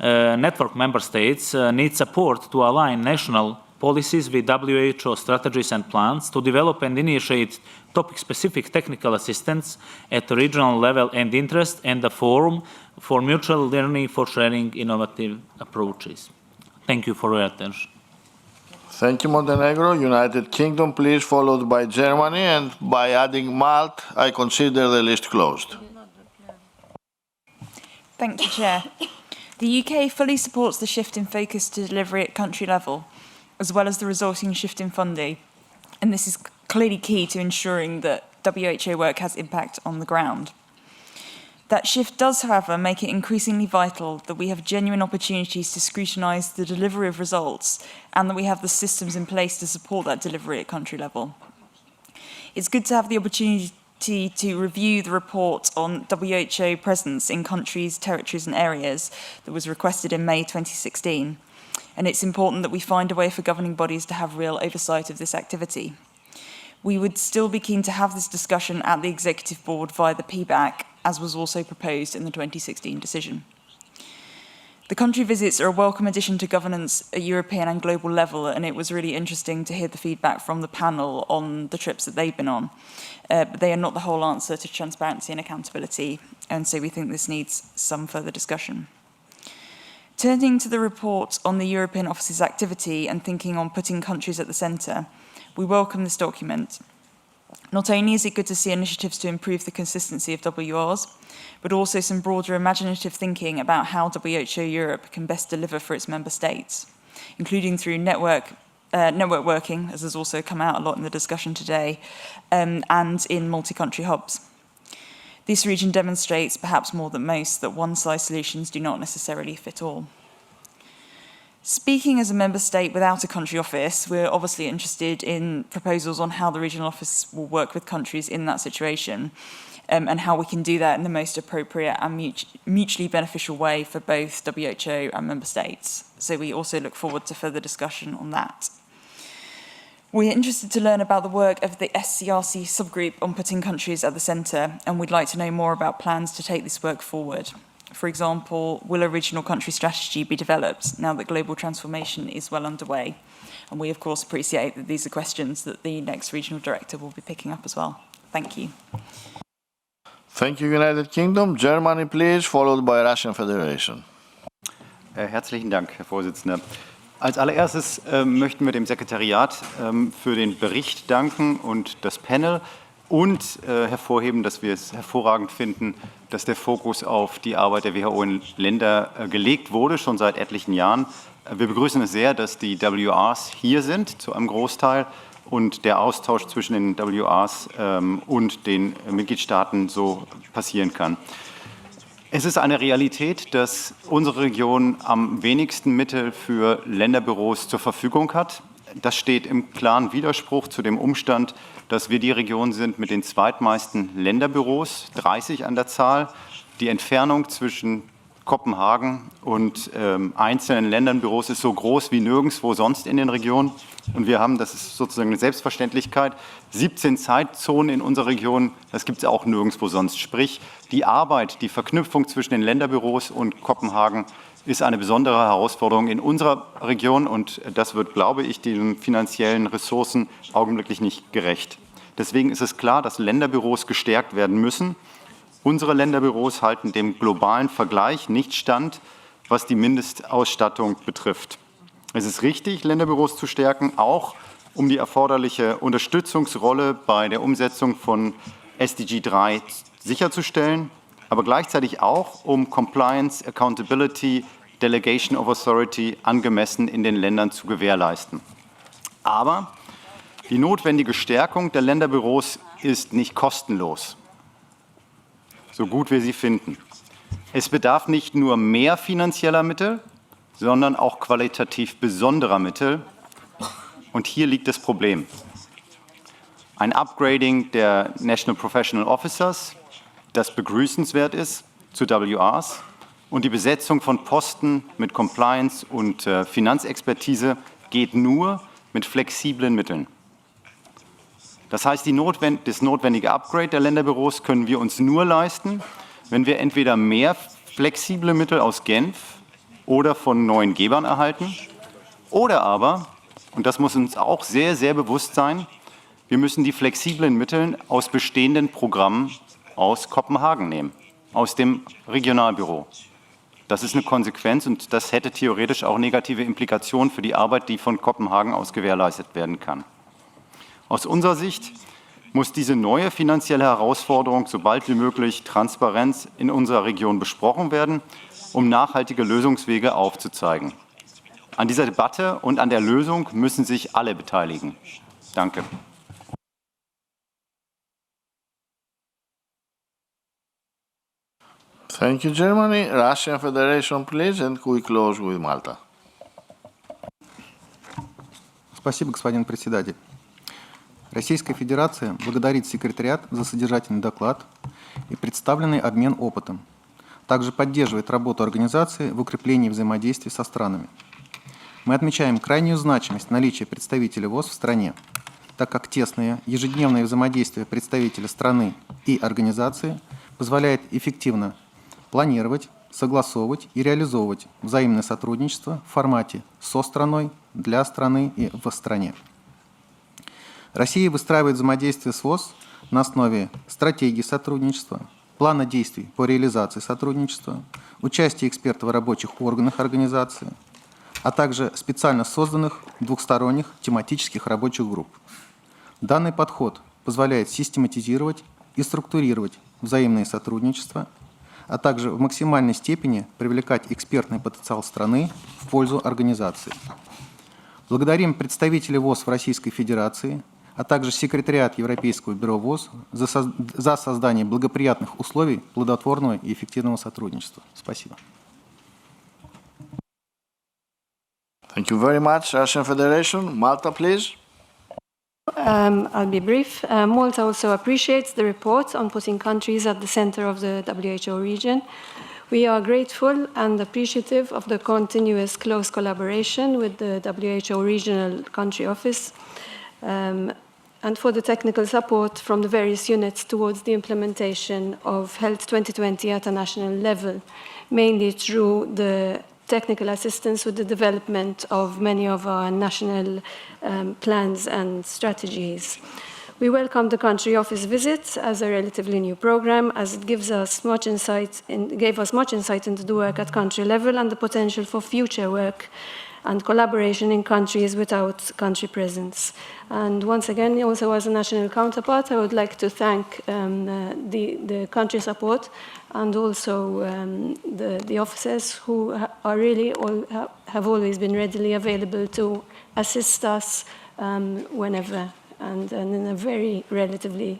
network member states need support to align national policies with WHO strategies and plans to develop and initiate topic-specific technical assistance at the regional level and interest, and a forum for mutual learning for sharing innovative approaches. Thank you for your attention. Thank you, Montenegro. United Kingdom, please, followed by Germany, and by adding Malta, I consider the list closed. Thank you, Chair. The UK fully supports the shift in focus to delivery at country level, as well as the resulting shift in funding, and this is clearly key to ensuring that WHO work has impact on the ground. That shift does, however, make it increasingly vital that we have genuine opportunities to scrutinise the delivery of results and that we have the systems in place to support that delivery at country level. It's good to have the opportunity to review the report on WHO presence in countries, territories and areas that was requested in May 2016. And it's important that we find a way for governing bodies to have real oversight of this activity. We would still be keen to have this discussion at the Executive Board via the PBAC, as was also proposed in the 2016 decision. The country visits are a welcome addition to governance at European and global level, and it was really interesting to hear the feedback from the panel on the trips that they've been on. But they are not the whole answer to transparency and accountability, and so we think this needs some further discussion. Turning to the report on the European Office's activity and thinking on putting countries at the centre, we welcome this document. Not only is it good to see initiatives to improve the consistency of WRs, but also some broader imaginative thinking about how WHO Europe can best deliver for its member states, including through network working, as has also come out a lot in the discussion today, and in multi-country hubs. This region demonstrates, perhaps more than most, that one-size solutions do not necessarily fit all. Speaking as a member state without a country office, we're obviously interested in proposals on how the regional office will work with countries in that situation, and how we can do that in the most appropriate and mutually beneficial way for both WHO and member states. So we also look forward to further discussion on that. We're interested to learn about the work of the SCRC subgroup on putting countries at the centre, and we'd like to know more about plans to take this work forward. For example, will a regional country strategy be developed now that global transformation is well underway? And we, of course, appreciate that these are questions that the next regional director will be picking up as well. Thank you. Thank you, United Kingdom. Germany, please, followed by Russian Federation. Herzlichen Dank, Herr Vorsitzender. Als allererstes möchten wir dem Sekretariat für den Bericht danken und das Panel und hervorheben, dass wir es hervorragend finden, dass der Fokus auf die Arbeit der WHO in Länder gelegt wurde, schon seit etlichen Jahren. Wir begrüßen es sehr, dass die WRs hier sind, zu einem Großteil, und der Austausch zwischen den WRs und den Mitgliedstaaten so passieren kann. Es ist eine Realität, dass unsere Region am wenigsten Mittel für Länderbüros zur Verfügung hat. Das steht im klaren Widerspruch zu dem Umstand, dass wir die Region sind mit den zweitmeisten Länderbüros, 30 an der Zahl. Die Entfernung zwischen Kopenhagen und einzelnen Länderbüros ist so groß wie nirgendwo sonst in den Regionen. Und wir haben, das ist sozusagen eine Selbstverständlichkeit, 17 Zeitzonen in unserer Region, das gibt es auch nirgendwo sonst. Sprich, die Arbeit, die Verknüpfung zwischen den Länderbüros und Kopenhagen ist eine besondere Herausforderung in unserer Region und das wird, glaube ich, den finanziellen Ressourcen augenblicklich nicht gerecht. Deswegen ist es klar, dass Länderbüros gestärkt werden müssen. Unsere Länderbüros halten dem globalen Vergleich nicht stand, was die Mindestausstattung betrifft. Es ist richtig, Länderbüros zu stärken, auch um die erforderliche Unterstützungsrolle bei der Umsetzung von SDG 3 sicherzustellen, aber gleichzeitig auch, um Compliance, Accountability, Delegation of Authority angemessen in den Ländern zu gewährleisten. Aber die notwendige Stärkung der Länderbüros ist nicht kostenlos, so gut wir sie finden. Es bedarf nicht nur mehr finanzieller Mittel, sondern auch qualitativ besonderer Mittel. Und hier liegt das Problem. Ein Upgrading der National Professional Officers, das begrüßenswert ist, zu WRs, und die Besetzung von Posten mit Compliance und Finanzexpertise geht nur mit flexiblen Mitteln. Das heißt, das notwendige Upgrade der Länderbüros können wir uns nur leisten, wenn wir entweder mehr flexible Mittel aus Genf oder von neuen Gebern erhalten, oder aber, und das muss uns auch sehr, sehr bewusst sein, wir müssen die flexiblen Mittel aus bestehenden Programmen aus Kopenhagen nehmen, aus dem Regionalbüro. Das ist eine Konsequenz und das hätte theoretisch auch negative Implikationen für die Arbeit, die von Kopenhagen aus gewährleistet werden kann. Aus unserer Sicht muss diese neue finanzielle Herausforderung so bald wie möglich transparent in unserer Region besprochen werden, um nachhaltige Lösungswege aufzuzeigen. An dieser Debatte und an der Lösung müssen sich alle beteiligen. Danke. Thank you, Germany. Russian Federation, please, and we close with Malta. Спасибо, господин председатель. Российская Федерация благодарит секретариат за содержательный доклад и представленный обмен опытом. Также поддерживает работу организации в укреплении взаимодействия со странами. Мы отмечаем крайнюю значимость наличия представителей ВОС в стране, так как тесное ежедневное взаимодействие представителей страны и организации позволяет эффективно планировать, согласовывать и реализовывать взаимное сотрудничество в формате со страной, для страны и в стране. Россия выстраивает взаимодействие с ВОС на основе стратегии сотрудничества, плана действий по реализации сотрудничества, участия экспертов в рабочих органах организации, а также специально созданных двухсторонних тематических рабочих групп. Данный подход позволяет систематизировать и структурировать взаимное сотрудничество, а также в максимальной степени привлекать экспертный потенциал страны в пользу организации. Благодарим представителей ВОС в Российской Федерации, а также секретариат Европейского бюро ВОС за создание благоприятных условий плодотворного и эффективного сотрудничества. Спасибо. Thank you very much, Russian Federation. Malta, please. I'll be brief. Malta also appreciates the report on putting countries at the center of the WHO region. We are grateful and appreciative of the continuous close collaboration with the WHO Regional Country Office and for the technical support from the various units towards the implementation of Health 2020 at a national level, mainly through the technical assistance with the development of many of our national plans and strategies. We welcome the country office visit as a relatively new program, as it gave us much insight into the work at country level and the potential for future work and collaboration in countries without country presence. And once again, also as a national counterpart, I would like to thank the country support and also the officers who are really have always been readily available to assist us whenever and in a very relatively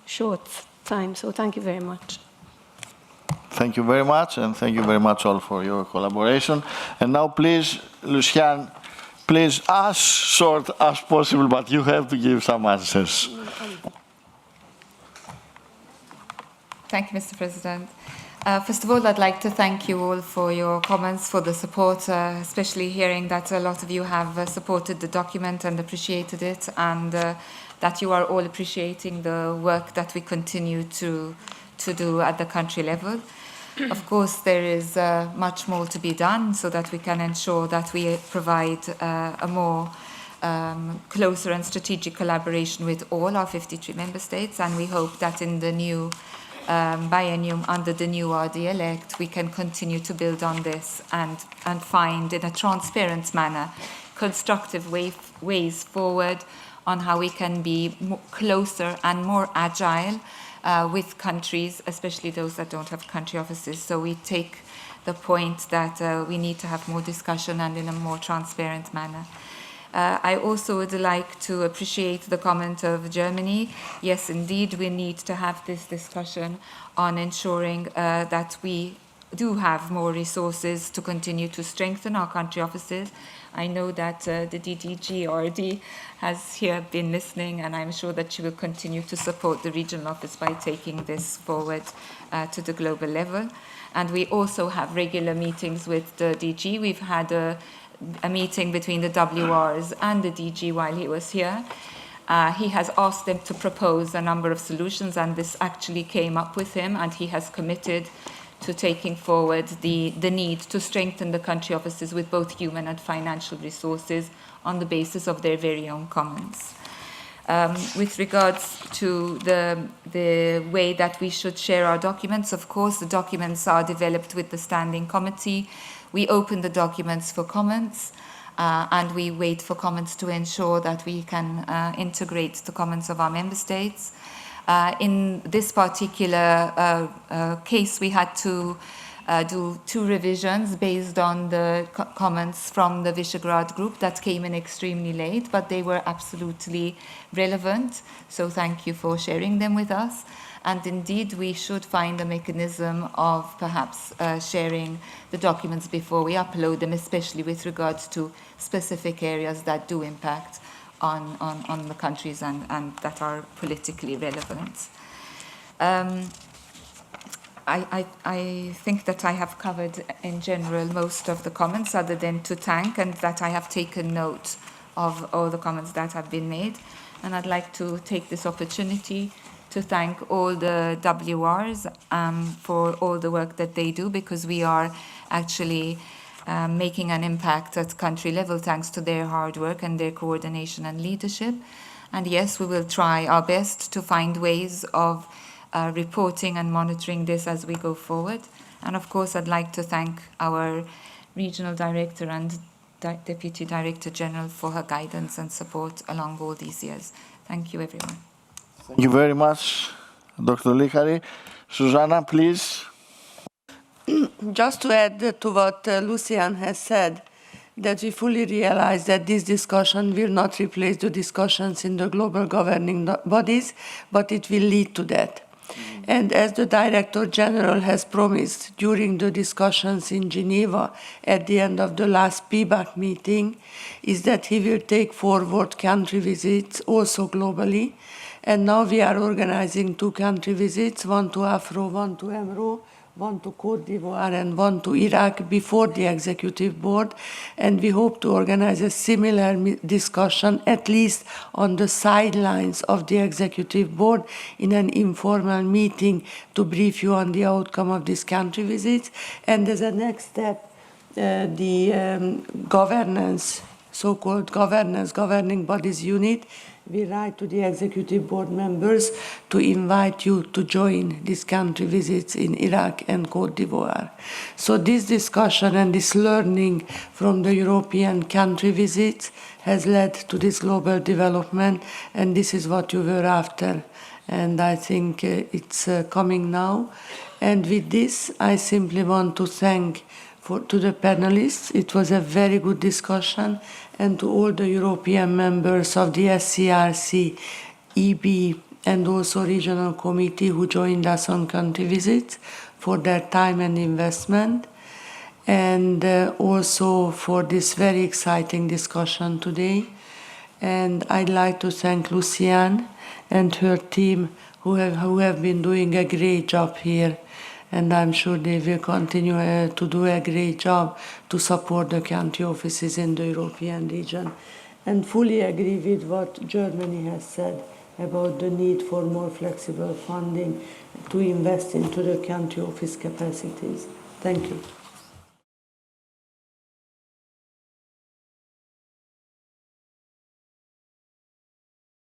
short time. So thank you very much. Thank you very much, and thank you very much all for your collaboration. And now, please, Lucian, please, as short as possible, but you have to give some answers. Thank you, Mr. President. First of all, I'd like to thank you all for your comments, for the support, especially hearing that a lot of you have supported the document and appreciated it, and that you are all appreciating the work that we continue to do at the country level. Of course, there is much more to be done so that we can ensure that we provide a more closer and strategic collaboration with all our 53 member states, and we hope that in the new biennium under the new RD elect, we can continue to build on this and find in a transparent manner constructive ways forward on how we can be closer and more agile with countries, especially those that don't have country offices. So we take the point that we need to have more discussion and in a more transparent manner. I also would like to appreciate the comment of Germany. Yes, indeed, we need to have this discussion on ensuring that we do have more resources to continue to strengthen our country offices. I know that the DDG RD has here been listening, and I'm sure that she will continue to support the regional office by taking this forward to the global level. And we also have regular meetings with the DG. We've had a meeting between the WRs and the DG while he was here. He has asked them to propose a number of solutions, and this actually came up with him, and he has committed to taking forward the need to strengthen the country offices with both human and financial resources on the basis of their very own commons. With regards to the way that we should share our documents, of course, the documents are developed with the Standing Committee. We open the documents for comments, and we wait for comments to ensure that we can integrate the comments of our member states. In this particular case, we had to do 2 revisions based on the comments from the Visegrad group that came in extremely late, but they were absolutely relevant. So thank you for sharing them with us. And indeed, we should find a mechanism of perhaps sharing the documents before we upload them, especially with regards to specific areas that do impact on the countries and that are politically relevant. I think that I have covered in general most of the comments, other than to thank, and that I have taken note of all the comments that have been made. And I'd like to take this opportunity to thank all the WRs for all the work that they do, because we are actually making an impact at country level thanks to their hard work and their coordination and leadership. And yes, we will try our best to find ways of reporting and monitoring this as we go forward. And of course, I'd like to thank our regional director and Deputy Director General for her guidance and support along all these years. Thank you, everyone. Thank you very much, Dr. Likari. Susanna, please. Just to add to what Lucian has said, that we fully realize that this discussion will not replace the discussions in the global governing bodies, but it will lead to that. And as the Director General has promised during the discussions in Geneva at the end of the last PBAC meeting, is that he will take forward country visits also globally. And now we are organizing 2 country visits, one to Afro, one to EMRO, one to Côte d'Ivoire and one to Iraq before the Executive Board. And we hope to organize a similar discussion, at least on the sidelines of the Executive Board, in an informal meeting to brief you on the outcome of these country visits. And as a next step, the governance, so-called governance, governing bodies unit, we write to the Executive Board members to invite you to join these country visits in Iraq and Côte d'Ivoire. So this discussion and this learning from the European country visits has led to this global development, and this is what you were after. And I think it's coming now. And with this, I simply want to thank to the panelists. It was a very good discussion, and to all the European members of the SCRC, EB, and also regional committee who joined us on country visits for their time and investment, and also for this very exciting discussion today. And I'd like to thank Luciane and her team who have been doing a great job here. And I'm sure they will continue to do a great job to support the country offices in the European region. And fully agree with what Germany has said. about the need for more flexible funding to invest into the country office capacities. Thank you.